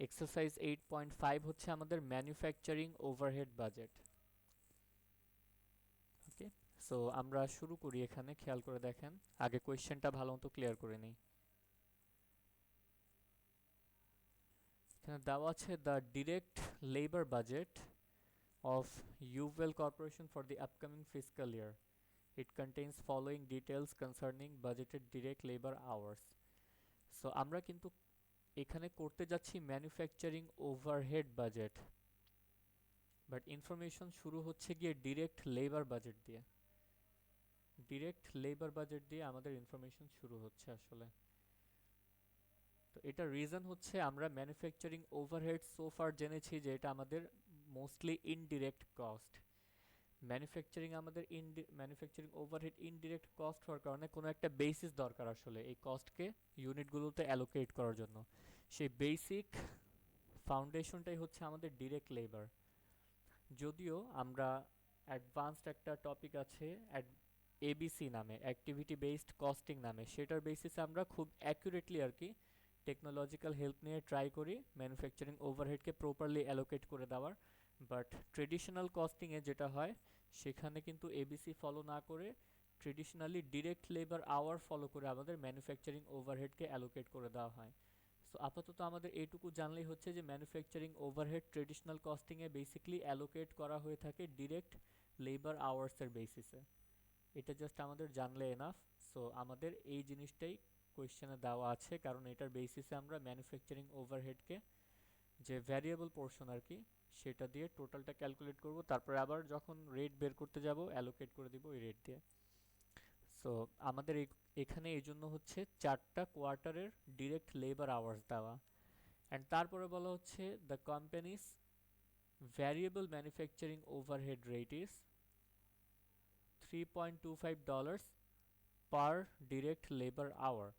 Exercise 8.5 হচ্ছে আমাদের manufacturing overhead budget. ওকে, so আমরা শুরু করি। এখানে খেয়াল করে দেখেন, আগে কোয়েশ্চেনটা ভালো মতো ক্লিয়ার করে নিই। এখানে দেওয়া আছে the direct labour budget of Uvel Corporation for the upcoming fiscal year. It contains following details concerning budgeted direct labor hours. So আমরা কিন্তু এখানে করতে যাচ্ছি manufacturing overhead budget, but information শুরু হচ্ছে গিয়ে ডিরেক্ট লেবার বাজেট দিয়ে। ডিরেক্ট লেবার বাজেট দিয়ে আমাদের ইনফরমেশন শুরু হচ্ছে আসলে। তো এটা রিজন হচ্ছে আমরা ম্যানুফ্যাকচারিং ওভারহেড সোফার জেনেছি যে এটা আমাদের mostly indirect cost. Manufacturing overhead indirect cost হওয়ার কারণে কোনো একটা বেসিস দরকার আসলে এই কস্টকে ইউনিটগুলোতে অ্যালোকেট করার জন্য। সেই বেসিক ফাউন্ডেশনটাই হচ্ছে আমাদের ডিরেক্ট লেবার। যদিও আমরা অ্যাডভান্সড একটা টপিক আছে এবিসি নামে, অ্যাক্টিভিটি বেসড কস্টিং নামে, সেটার বেসিসে আমরা খুব অ্যাকুরেটলি আর কি টেকনোলজিক্যাল হেল্প নিয়ে ট্রাই করি ম্যানুফ্যাকচারিং ওভারহেডকে প্রপারলি অ্যালোকেট করে দেওয়ার। বাট ট্রেডিশনাল কস্টিংয়ে যেটা হয় সেখানে কিন্তু এবিসি ফলো না করে traditionally direct labour hour follow করে আমাদের ম্যানুফ্যাকচারিং ওভারহেডকে অ্যালোকেট করে দেওয়া হয়। সো আপাতত আমাদের এইটুকু জানলেই হচ্ছে যে ম্যানুফ্যাকচারিং ওভারহেড ট্রেডিশনাল কস্টিংয়ে বেসিক্যালি অ্যালোকেট করা হয়ে থাকে ডিরেক্ট লেবার আওয়ার্সের বেসিসে। এটা জাস্ট আমাদের জানলে এনাফ। সো আমাদের এই জিনিসটাই কোয়েশ্চেনে দেওয়া আছে, কারণ এটার বেসিসে আমরা ম্যানুফ্যাকচারিং ওভারহেডকে যে ভ্যারিয়েবল পোর্শন আর কি সেটা দিয়ে টোটালটা ক্যালকুলেট করব, তারপরে আবার যখন রেট বের করতে যাব অ্যালোকেট করে দিব ওই রেট দিয়ে। সো আমাদের এখানে এই জন্য হচ্ছে 4টা কোয়ার্টারের ডিরেক্ট লেবার আওয়ার্স দেওয়া। অ্যান্ড তারপরে বলা হচ্ছে the company's variable manufacturing overhead rate is $3.25 per direct labour hour.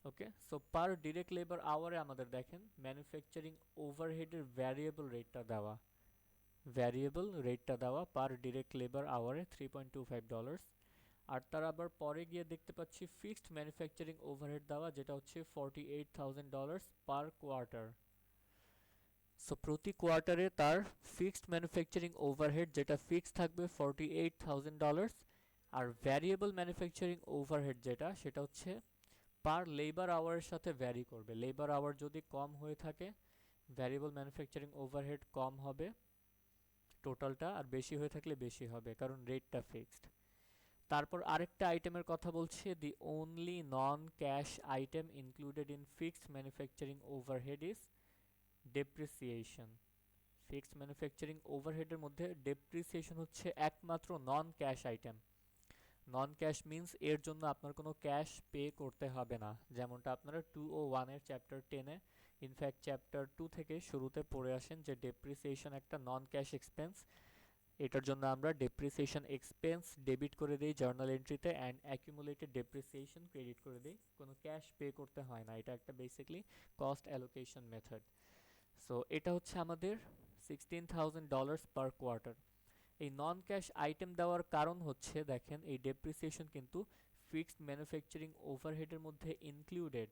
Okay, so per direct labour আওয়ারে আমাদের দেখেন ম্যানুফ্যাকচারিং ওভারহেডের ভ্যারিয়েবল রেটটা দেওয়া পার ডিরেক্ট লেবার আওয়ারে $3.25। আর তার আবার পরে গিয়ে দেখতে পাচ্ছি ফিক্সড ম্যানুফ্যাকচারিং ওভারহেড দেওয়া, যেটা হচ্ছে $48,000 পার কোয়ার্টার। সো প্রতি কোয়ার্টারে তার ফিক্সড ম্যানুফ্যাকচারিং ওভারহেড যেটা ফিক্সড থাকবে $48,000, আর ভ্যারিয়েবল ম্যানুফ্যাকচারিং ওভারহেড যেটা সেটা হচ্ছে পার লেবার আওয়ারের সাথে ভ্যারি করবে। লেবার আওয়ার যদি কম হয়ে থাকে ভ্যারিয়েবল ম্যানুফ্যাকচারিং ওভারহেড কম হবে টোটালটা, আর বেশি হয়ে থাকলে বেশি হবে কারণ রেটটা ফিক্সড। তারপর আরেকটা আইটেমের কথা বলছে, the only non cash item included in fixed manufacturing overhead is depreciation. Fixed manufacturing ওভারহেডের মধ্যে ডেপ্রিসিয়েশন হচ্ছে একমাত্র non cash item. Non cash means এর জন্য আপনার কোনো ক্যাশ পে করতে হবে না, যেমনটা আপনারা 201-এর চ্যাপ্টার 10-এ, ইনফ্যাক্ট চ্যাপ্টার 2 থেকে শুরুতে পড়ে আসেন যে ডেপ্রিসিয়েশন একটা নন ক্যাশ এক্সপেন্স। এটার জন্য আমরা ডেপ্রিসিয়েশন এক্সপেন্স ডেবিট করে দিই জার্নাল এন্ট্রিতে অ্যান্ড অ্যাকুমুলেটেড ডেপ্রিসিয়েশন ক্রেডিট করে দিই, কোনো ক্যাশ পে করতে হয় না। এটা একটা basically cost allocation method. So এটা হচ্ছে আমাদের $16,000 পার কোয়ার্টার। এই নন ক্যাশ আইটেম দেওয়ার কারণ হচ্ছে দেখেন এই ডেপ্রিসিয়েশন কিন্তু ফিক্সড ম্যানুফ্যাকচারিং ওভারহেডের মধ্যে ইনক্লুডেড।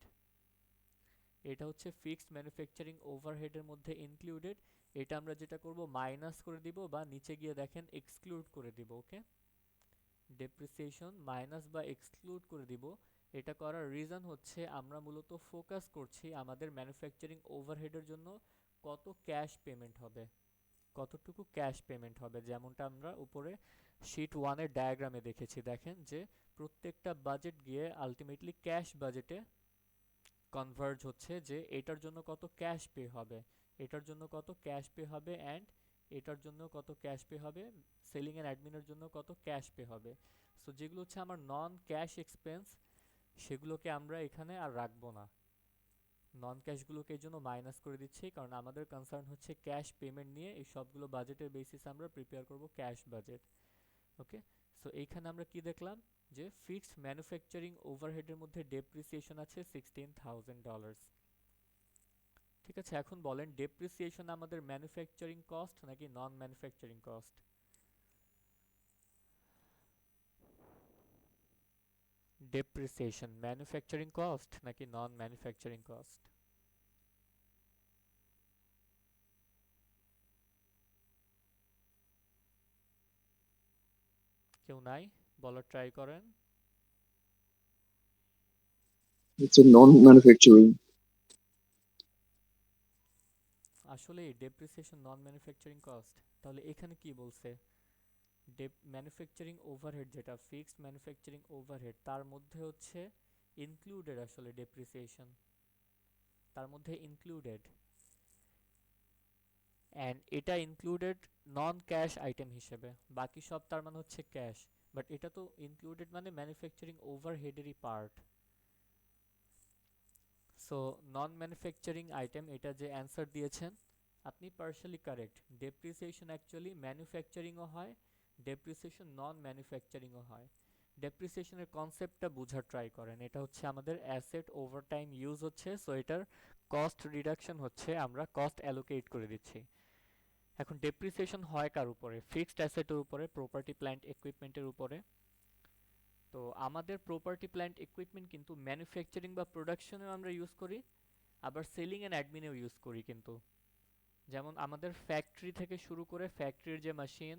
এটা হচ্ছে ফিক্সড ম্যানুফ্যাকচারিং ওভারহেডের মধ্যে ইনক্লুডেড। এটা আমরা যেটা করব মাইনাস করে দিব বা নিচে গিয়ে দেখেন এক্সক্লুড করে দিব। ওকে, ডেপ্রিসিয়েশন মাইনাস বা এক্সক্লুড করে দিব। এটা করার রিজন হচ্ছে আমরা মূলত ফোকাস করছি আমাদের ম্যানুফ্যাকচারিং ওভারহেডের জন্য কত ক্যাশ পেমেন্ট হবে, কতটুকু ক্যাশ পেমেন্ট হবে। যেমনটা আমরা উপরে শিট 1-এর ডায়াগ্রামে দেখেছি, দেখেন যে প্রত্যেকটা বাজেট গিয়ে আলটিমেটলি ক্যাশ বাজেটে কনভার্জ হচ্ছে যে এটার জন্য কত ক্যাশ পে হবে, এটার জন্য কত ক্যাশ পে হবে, অ্যান্ড এটার জন্য কত ক্যাশ পে হবে, সেলিং অ্যান্ড অ্যাডমিনের জন্য কত ক্যাশ পে হবে। সো যেগুলো হচ্ছে আমার নন ক্যাশ এক্সপেন্স সেগুলোকে আমরা এখানে আর রাখবো না, নন ক্যাশগুলোকে এই জন্য মাইনাস করে দিচ্ছি, কারণ আমাদের কনসার্ন হচ্ছে ক্যাশ পেমেন্ট নিয়ে। এই সবগুলো বাজেটের বেসিস আমরা প্রিপেয়ার করব ক্যাশ বাজেট। ওকে, সো এইখানে আমরা কি দেখলাম যে ফিক্সড ম্যানুফ্যাকচারিং ওভারহেডের মধ্যে ডেপ্রিসিয়েশন আছে $16,000। ঠিক আছে, এখন বলেন ডেপ্রিসিয়েশন আমাদের ম্যানুফ্যাকচারিং কস্ট নাকি non manufacturing cost? Depreciation manufacturing cost নাকি নন ম্যানুফ্যাকচারিং কস্ট? কেউ নাই? বলার ট্রাই করেন। It's a non-manufacturing. আসলে ডেপ্রিসিয়েশন নন ম্যানুফ্যাকচারিং কস্ট, তাহলে এখানে কি বলছে? ম্যানুফ্যাকচারিং ওভারহেড যেটা ফিক্সড ম্যানুফ্যাকচারিং ওভারহেড তার মধ্যে হচ্ছে ইনক্লুডেড আসলে ডেপ্রিসিয়েশন, তার মধ্যে ইনক্লুডেড, অ্যান্ড এটা ইনক্লুডেড নন ক্যাশ আইটেম হিসেবে, বাকি সব তার মানে হচ্ছে ক্যাশ, বাট এটা তো ইনক্লুডেড মানে ম্যানুফ্যাকচারিং ওভারহেডেরই part. So non manufacturing item, এটা যে অ্যান্সার দিয়েছেন আপনি পার্শালি কারেক্ট। ডেপ্রিসিয়েশন অ্যাকচুয়ালি ম্যানুফ্যাকচারিংও হয়, ডেপ্রিসিয়েশন নন ম্যানুফ্যাকচারিংও হয়। ডেপ্রিসিয়েশনের কনসেপ্টটা বোঝার ট্রাই করেন। এটা হচ্ছে আমাদের অ্যাসেট ওভার টাইম ইউজ হচ্ছে, সো এটার কস্ট রিডাকশন হচ্ছে, আমরা কস্ট অ্যালোকেট করে দিচ্ছি। এখন ডেপ্রিসিয়েশন হয় কার উপরে? ফিক্সড অ্যাসেটের উপরে, প্রপার্টি প্ল্যান্ট ইকুইপমেন্টের উপরে। তো আমাদের প্রপার্টি প্ল্যান্ট ইকুইপমেন্ট কিন্তু ম্যানুফ্যাকচারিং বা প্রোডাকশনেও আমরা ইউজ করি, আবার সেলিং অ্যান্ড অ্যাডমিনেও ইউজ করি কিন্তু। যেমন আমাদের ফ্যাক্টরি থেকে শুরু করে ফ্যাক্টরির যে মেশিন,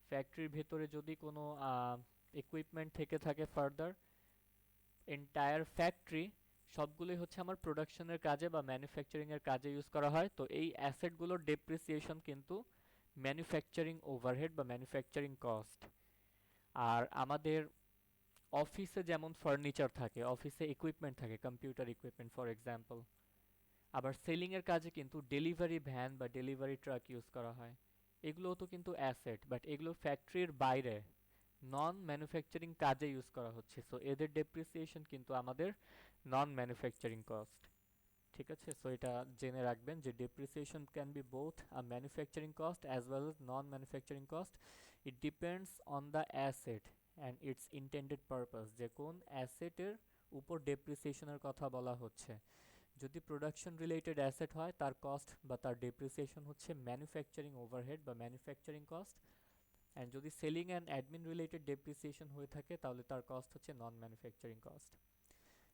ফ্যাক্টরির ভেতরে যদি কোনো ইকুইপমেন্ট থেকে থাকে ফার্দার, এন্টায়ার ফ্যাক্টরি সবগুলোই হচ্ছে আমার প্রোডাকশনের কাজে বা ম্যানুফ্যাকচারিংয়ের কাজে ইউজ করা হয়। তো এই অ্যাসেটগুলোর ডেপ্রিসিয়েশন কিন্তু ম্যানুফ্যাকচারিং ওভারহেড বা ম্যানুফ্যাকচারিং কস্ট। আর আমাদের অফিসে যেমন ফার্নিচার থাকে, অফিসে ইকুইপমেন্ট থাকে, কম্পিউটার ইকুইপমেন্ট ফর এক্সাম্পল, আবার সেলিংয়ের কাজে কিন্তু ডেলিভারি ভ্যান বা ডেলিভারি ট্রাক ইউজ করা হয়। এগুলোও তো কিন্তু অ্যাসেট, বাট এগুলো ফ্যাক্টরির বাইরে নন ম্যানুফ্যাকচারিং কাজে ইউজ করা হচ্ছে, সো এদের ডেপ্রিসিয়েশন কিন্তু আমাদের নন ম্যানুফ্যাকচারিং কস্ট। ঠিক আছে, সো এটা জেনে রাখবেন যে depreciation can be both a manufacturing cost as well age non manufacturing cost. It depends on the asset and it's intended purpose, যে কোন অ্যাসেটের উপর ডেপ্রিসিয়েশনের কথা বলা হচ্ছে। যদি প্রোডাকশন রিলেটেড অ্যাসেট হয় তার কস্ট বা তার ডেপ্রিসিয়েশন হচ্ছে ম্যানুফ্যাকচারিং ওভারহেড বা ম্যানুফ্যাকচারিং কস্ট, অ্যান্ড যদি selling and admin related depreciation হয়ে থাকে তাহলে তার কস্ট হচ্ছে নন ম্যানুফ্যাকচারিং কস্ট।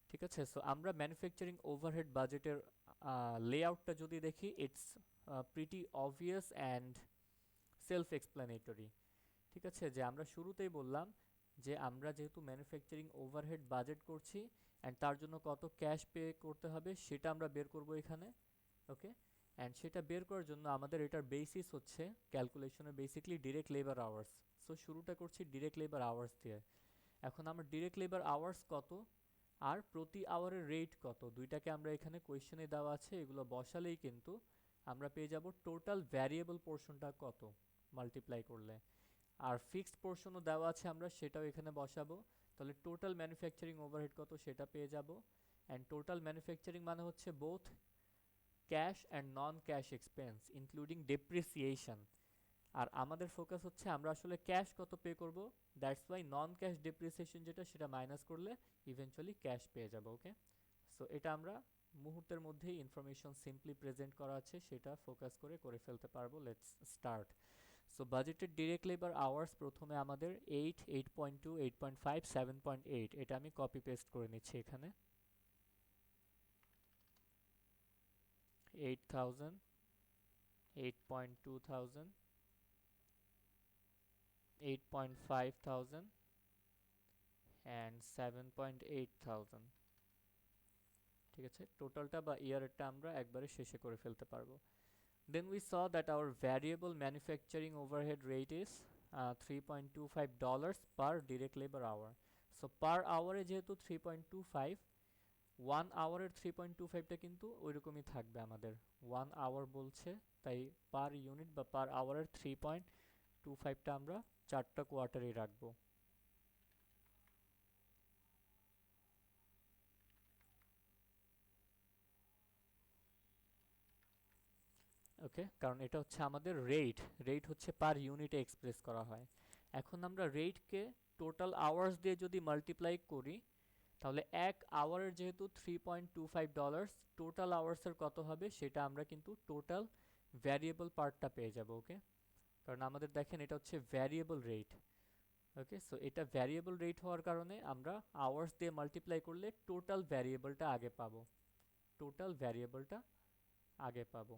ঠিক আছে, সো আমরা ম্যানুফ্যাকচারিং ওভারহেড বাজেটের লেআউটটা যদি দেখি, it's pretty obvious and self explanatory. ঠিক আছে, যে আমরা শুরুতেই বললাম যে আমরা যেহেতু ম্যানুফ্যাকচারিং ওভারহেড বাজেট করছি অ্যান্ড তার জন্য কত ক্যাশ পে করতে হবে সেটা আমরা বের করব এখানে। ওকে, অ্যান্ড সেটা বের করার জন্য আমাদের এটার বেসিস হচ্ছে ক্যালকুলেশনের basically direct labour hours. So শুরুটা করছি ডিরেক্ট লেবার আওয়ার্স দিয়ে। এখন আমার ডিরেক্ট লেবার আওয়ার্স কত আর প্রতি আওয়ারের রেট কত, দুইটাকে আমরা এখানে কোয়েশ্চেনে দেওয়া আছে, এগুলো বসালেই কিন্তু আমরা পেয়ে যাব টোটাল ভ্যারিয়েবল পোর্শনটা কত মাল্টিপ্লাই করলে। আর ফিক্সড পোর্শনও দেওয়া আছে, আমরা সেটাও এখানে বসাবো। তাহলে টোটাল ম্যানুফ্যাকচারিং ওভারহেড কত সেটা পেয়ে যাব। অ্যান্ড টোটাল ম্যানুফ্যাকচারিং মানে হচ্ছে both cash and non cash expense including depreciation. আর আমাদের ফোকাস হচ্ছে আমরা আসলে ক্যাশ কত পে করব, that's why non cash depreciation যেটা সেটা মাইনাস করলে ইভেনচুয়ালি ক্যাশ পেয়ে যাব। ওকে, সো এটা আমরা মুহূর্তের মধ্যেই ইনফরমেশন সিম্পলি প্রেজেন্ট করা আছে সেটা ফোকাস করে করে ফেলতে পারবো। Let's start. So budgeted direct labour hours প্রথমে আমাদের 8.2, 8.5, 7.8, এটা আমি কপি পেস্ট করে নিচ্ছি এখানে। 8,000, 8.2 thousand, 8.5 thousand অ্যান্ড 7.8 thousand। ঠিক আছে, টোটালটা বা ইয়ারেরটা আমরা একবারে শেষে করে ফেলতে পারবো। Then we saw that our variable manufacturing overhead rate is $3.25 per direct labor hour. So per hour এ যেহেতু 3.25, 1 আওয়ারের 3.25টা কিন্তু ওই রকমই থাকবে আমাদের, 1 আওয়ার বলছে, তাই পার ইউনিট বা পার আওয়ারের 3.25টা আমরা চারটা কোয়ার্টারেই রাখবো। ওকে, কারণ এটা হচ্ছে আমাদের রেট, রেট হচ্ছে পার ইউনিটে এক্সপ্রেস করা হয়। এখন আমরা রেটকে টোটাল আওয়ার্স দিয়ে যদি মাল্টিপ্লাই করি তাহলে এক আওয়ারের যেহেতু $3.25, টোটাল আওয়ার্সের কত হবে সেটা আমরা কিন্তু টোটাল ভ্যারিয়েবল পার্টটা পেয়ে যাব। ওকে, কারণ আমাদের দেখেন এটা হচ্ছে ভ্যারিয়েবল রেট। ওকে, সো এটা ভ্যারিয়েবল রেট হওয়ার কারণে আমরা আওয়ার্স দিয়ে মাল্টিপ্লাই করলে টোটাল ভ্যারিয়েবলটা আগে পাবো, টোটাল ভ্যারিয়েবলটা আগে পাবো।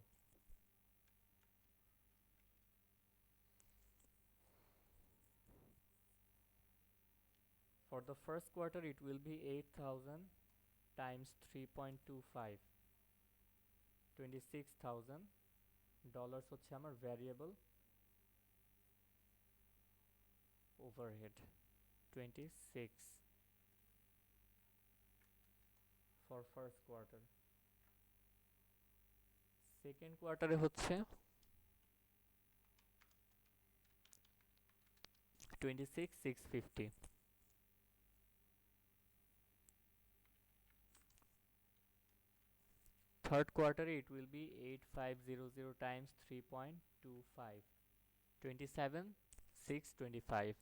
For the first quarter, it will be 8,000 times 3.25, $26,000 হচ্ছে আমার variable overhead, 26 for first quarter. Second কোয়ার্টারে হচ্ছে 26,650। Third quarter it will be 8,500 times 3.25, 27,625।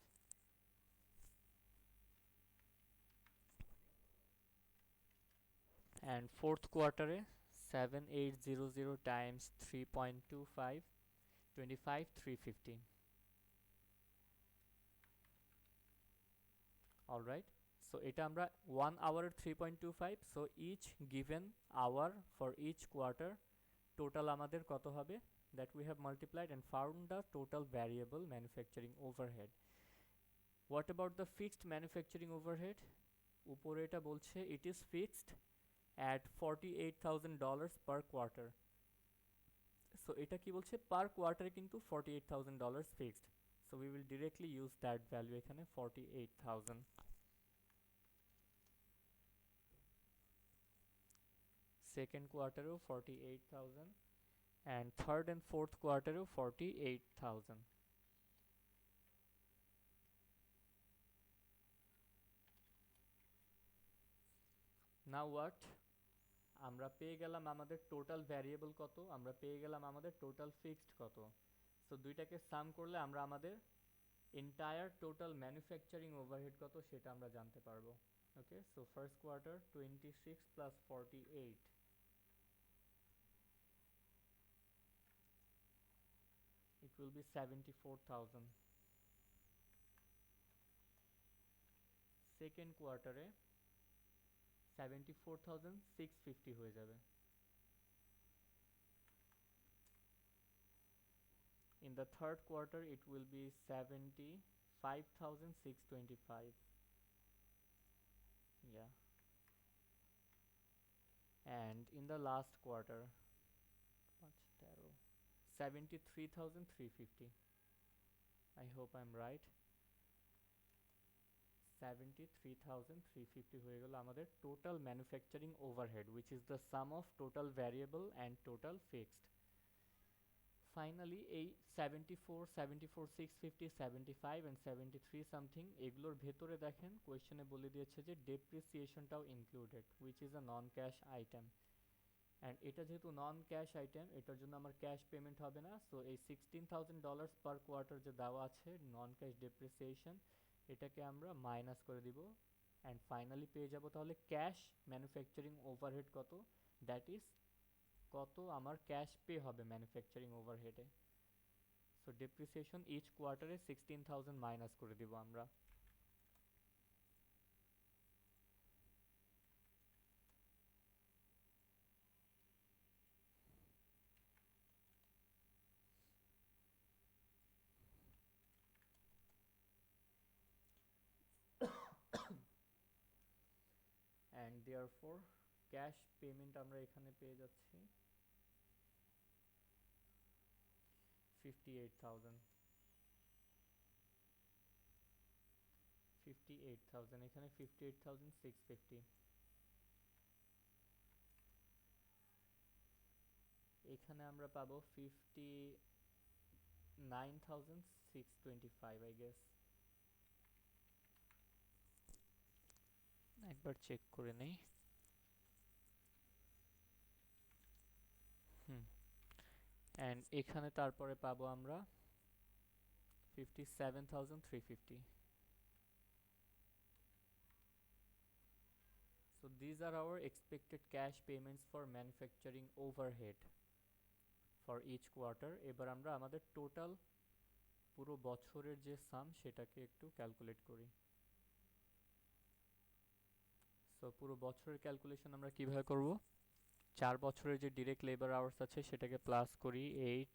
And fourth quarter 7,800 times 3.25, 25,350। Alright, so এটা আমরা 1 hour 3.25, so each given hour for each quarter total আমাদের কত হবে, that we have multiplied and found the total variable manufacturing overhead. What about the fixed manufacturing overhead? উপরে এটা বলছে it is fixed at $48,000 per quarter. So এটা কি বলছে, per quarter কিন্তু $48,000 fixed, so we will directly use that value এখানে 48,000। Second quarter 48,000 and third and fourth quarter 48,000। Now what? আমরা পেয়ে গেলাম আমাদের টোটাল ভ্যারিয়েবল কত, আমরা পেয়ে গেলাম আমাদের টোটাল ফিক্সড কত। সো দুইটাকে সাম করলে আমরা আমাদের এন্টায়ার টোটাল ম্যানুফ্যাকচারিং ওভারহেড কত সেটা আমরা জানতে পারবো। Okay, so first quarter 26 plus 48, it will be 74,000। Second কোয়ার্টারে 74,650 হয়ে যাবে। In the third quarter it will be 75,625, yeah, and in the last quarter 73,350, I hope I'm right, 73,350 হয়ে গেল আমাদের total manufacturing overhead, which is the sum of total variable and total fixed। Finally এই 74, 74, 650, 75 and 73 something এগুলোর ভেতরে দেখেন কোয়েশ্চেনে বলে দিয়েছে যে ডেপ্রিসিয়েশনটাও included, which is a non cash item, and এটা যেহেতু নন ক্যাশ আইটেম এটার জন্য আমার ক্যাশ পেমেন্ট হবে না। সো এই $16,000 পার কোয়ার্টার যে দেওয়া আছে নন ক্যাশ ডেপ্রিসিয়েশন, এটাকে আমরা মাইনাস করে দিব, অ্যান্ড ফাইনালি পেয়ে যাব তাহলে ক্যাশ ম্যানুফ্যাকচারিং ওভারহেড কত, দ্যাট ইজ কত আমার ক্যাশ পে হবে ম্যানুফ্যাকচারিং ওভারহেডে। সো ডেপ্রিসিয়েশন ইচ কোয়ার্টারে 16,000 মাইনাস করে দিব আমরা। অ্যান্ড দেয়ারফর ক্যাশ পেমেন্ট আমরা এখানে পেয়ে যাচ্ছি 58,000, 58,000, এখানে 58,650, এখানে আমরা পাবো 59,625 আই গেস। একবার চেক করে নেই। অ্যান্ড এখানে তারপরে পাবো আমরা 57,350। So these are our expected cash payments for manufacturing overhead for each quarter। এবার আমরা আমাদের টোটাল পুরো বছরের যে সাম সেটাকে একটু ক্যালকুলেট করি। সো পুরো বছরের ক্যালকুলেশন আমরা কিভাবে করব, 4 বছরের যে ডিরেক্ট লেবার আওয়ার্স আছে সেটাকে প্লাস করি 8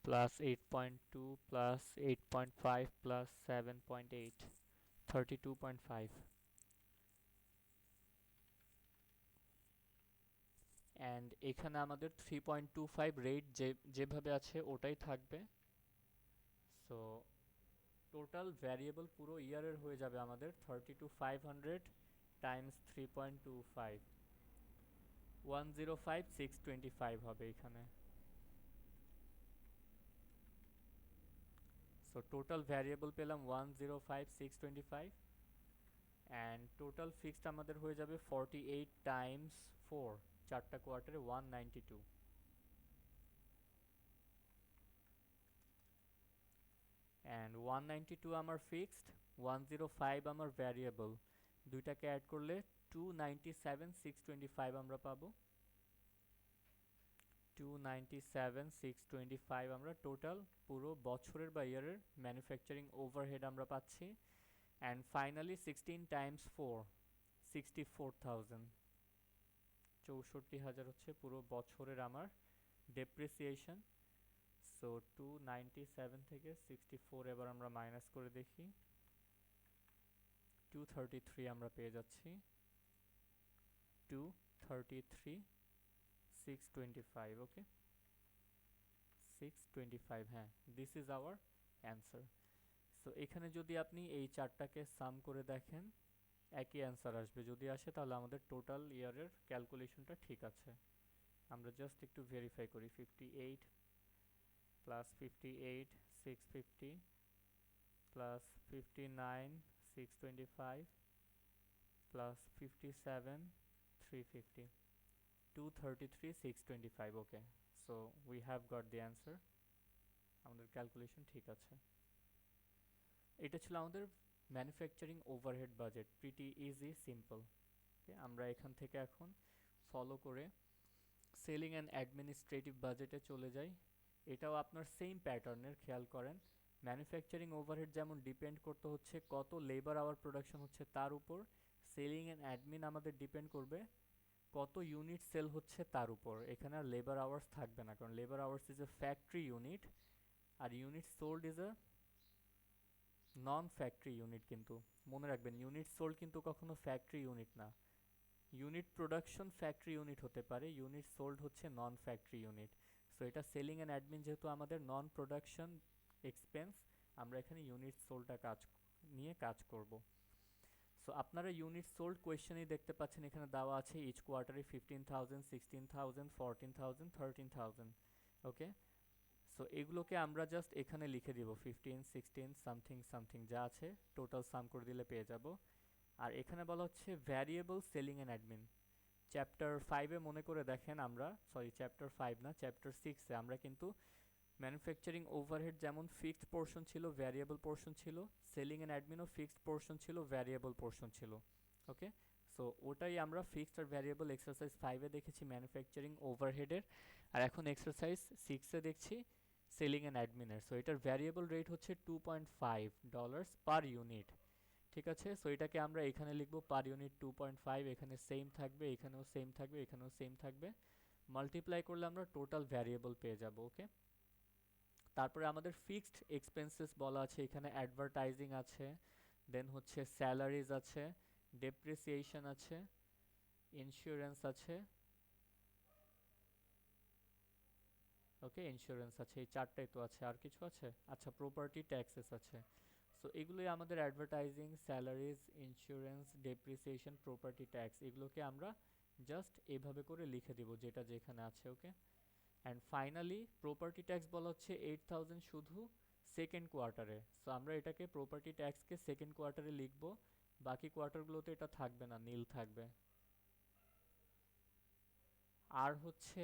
প্লাস 8.2 প্লাস 8.5 প্লাস 7.8, 32.5 অ্যান্ড এখানে আমাদের 3.25 রেট যেভাবে আছে ওটাই থাকবে। সো টোটাল ভ্যারিয়েবল পুরো ইয়ারের হয়ে যাবে আমাদের 32,500 টাইমস 3.25, 105,625 হবে এখানে। সো টোটাল ভ্যারিয়েবল পেলাম 105,625 অ্যান্ড টোটাল ফিক্সড আমাদের হয়ে যাবে 48 টাইমস 4, চারটা কোয়ার্টারে 192 অ্যান্ড 192 আমার ফিক্সড, 105 আমার ভ্যারিয়েবল, দুইটাকে অ্যাড করলে 297,625 আমরা পাবো। 297,625 আমরা টোটাল পুরো বছরের বা ইয়ারের ম্যানুফ্যাকচারিং ওভারহেড আমরা পাচ্ছি। অ্যান্ড ফাইনালি 16 টাইমস 4, 64,000, 64,000 হচ্ছে পুরো বছরের আমার ডেপ্রিসিয়েশন। সো 297 থেকে 64 এবার আমরা মাইনাস করে দেখি, 233 আমরা পেয়ে যাচ্ছি, 233,625, ওকে 625, হ্যাঁ this is our answer. So এখানে যদি আপনি এই চারটাকে সাম করে দেখেন একই অ্যান্সার আসবে, যদি আসে তাহলে আমাদের টোটাল ইয়ারের ক্যালকুলেশনটা ঠিক আছে। আমরা জাস্ট একটু ভেরিফাই করি, 58 plus 58 650 plus 59 625 plus 57 350, 233 625, okay. So we have got the answer, আমাদের ক্যালকুলেশন ঠিক আছে। এটা ছিল আমাদের manufacturing overhead budget, pretty easy simple. আমরা এখান থেকে এখন ফলো করে সেলিং অ্যান্ড অ্যাডমিনিস্ট্রেটিভ বাজেটে চলে যাই। এটাও আপনার সেম প্যাটার্নের, খেয়াল করেন ম্যানুফ্যাকচারিং ওভারহেড যেমন ডিপেন্ড করতে হচ্ছে কত লেবার আওয়ার প্রোডাকশন হচ্ছে তার উপর, সেলিং অ্যান্ড অ্যাডমিন আমাদের ডিপেন্ড করবে কত ইউনিট সেল হচ্ছে তার উপর। এখানে আর লেবার আওয়ার্স থাকবে না, কারণ labour hours is a factory unit আর unit sold is a non factory unit. কিন্তু মনে রাখবেন ইউনিট সোল্ড কিন্তু কখনো ফ্যাক্টরি ইউনিট না। ইউনিট প্রোডাকশন ফ্যাক্টরি ইউনিট হতে পারে, ইউনিট সোল্ড হচ্ছে নন ফ্যাক্টরি ইউনিট। সো এটা সেলিং অ্যান্ড অ্যাডমিন যেহেতু আমাদের নন প্রোডাকশন এক্সপেন্স, আমরা এখানে ইউনিট সোল্ডটা নিয়ে কাজ করব। সো আপনারা ইউনিট সোল্ড কোয়েশ্চেনেই দেখতে পাচ্ছেন এখানে দেওয়া আছে ইচ কোয়ার্টারে 15,000 16,000 14,000 13,000, ওকে। সো এগুলোকে আমরা জাস্ট এখানে লিখে দিব 15 16 সামথিং সামথিং যা আছে টোটাল সাম করে দিলে পেয়ে যাব। আর এখানে বলা হচ্ছে variable selling and admin. Chapter 5-এ মনে করে দেখেন আমরা, সরি চ্যাপ্টার 5 না চ্যাপ্টার 6-এ আমরা কিন্তু ম্যানুফ্যাকচারিং ওভারহেড যেমন ফিক্সড পোর্শন ছিল ভ্যারিয়েবল পোর্শন ছিল, সেলিং অ্যান্ড অ্যাডমিনও ফিক্সড পোর্শন ছিল ভ্যারিয়েবল পোর্শন ছিল, ওকে। সো ওটাই আমরা ফিক্সড আর ভ্যারিয়েবল এক্সারসাইজ 5-এ দেখেছি ম্যানুফ্যাকচারিং ওভারহেডের, আর এখন এক্সারসাইজ 6-এ দেখছি সেলিং অ্যান্ড অ্যাডমিনের। সো এটার ভ্যারিয়েবল রেট হচ্ছে $2.5 পার ইউনিট, ঠিক আছে। সো এটাকে আমরা এখানে লিখবো পার ইউনিট 2.5, এখানে সেম থাকবে, এখানেও সেম থাকবে, এখানেও সেম থাকবে, মাল্টিপ্লাই করলে আমরা টোটাল ভ্যারিয়েবল পেয়ে যাব, ওকে। তারপরে আমাদের ফিক্সড এক্সপেন্সেস বলা আছে এখানে, অ্যাডভার্টাইজিং আছে, দেন হচ্ছে স্যালারিজ আছে, ডেপ্রিসিয়েশন আছে, ইন্স্যুরেন্স আছে, ওকে ইন্স্যুরেন্স আছে, এই চারটাই তো আছে, আর কিছু আছে, আচ্ছা প্রপার্টি ট্যাক্সেস আছে। সো এগুলোই আমাদের advertising, salaries, insurance, depreciation, property tax, এগুলোকে আমরা জাস্ট এভাবে করে লিখে দিব যেটা যেখানে আছে, ওকে। অ্যান্ড ফাইনালি প্রপার্টি ট্যাক্স বলা হচ্ছে 8,000 শুধু সেকেন্ড কোয়ার্টারে। সো আমরা এটাকে প্রপার্টি ট্যাক্সকে সেকেন্ড কোয়ার্টারে লিখবো, বাকি কোয়ার্টারগুলোতে এটা থাকবে না, নীল থাকবে। আর হচ্ছে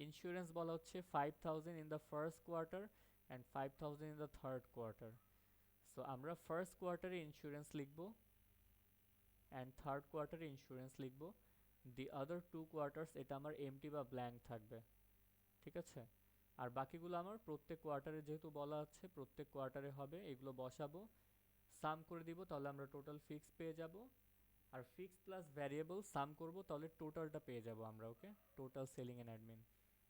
ইন্স্যুরেন্স বলা হচ্ছে 5,000 in the first quarter and 5,000 in the third quarter. So আমরা ফার্স্ট কোয়ার্টারে ইন্স্যুরেন্স লিখবো অ্যান্ড থার্ড কোয়ার্টারে ইন্স্যুরেন্স লিখবো, দি আদার টু কোয়ার্টার্স এটা আমার এমটি বা ব্ল্যাঙ্ক থাকবে, ঠিক আছে। আর বাকিগুলো আমার প্রত্যেক কোয়ার্টারে যেহেতু বলা আছে প্রত্যেক কোয়ার্টারে হবে, এগুলো বসাবো, সাম করে দিব, তাহলে আমরা টোটাল ফিক্স পেয়ে যাব। আর ফিক্স প্লাস ভ্যারিয়েবল সাম করব, তাহলে টোটালটা পেয়ে যাব আমরা, okay, total selling and admin.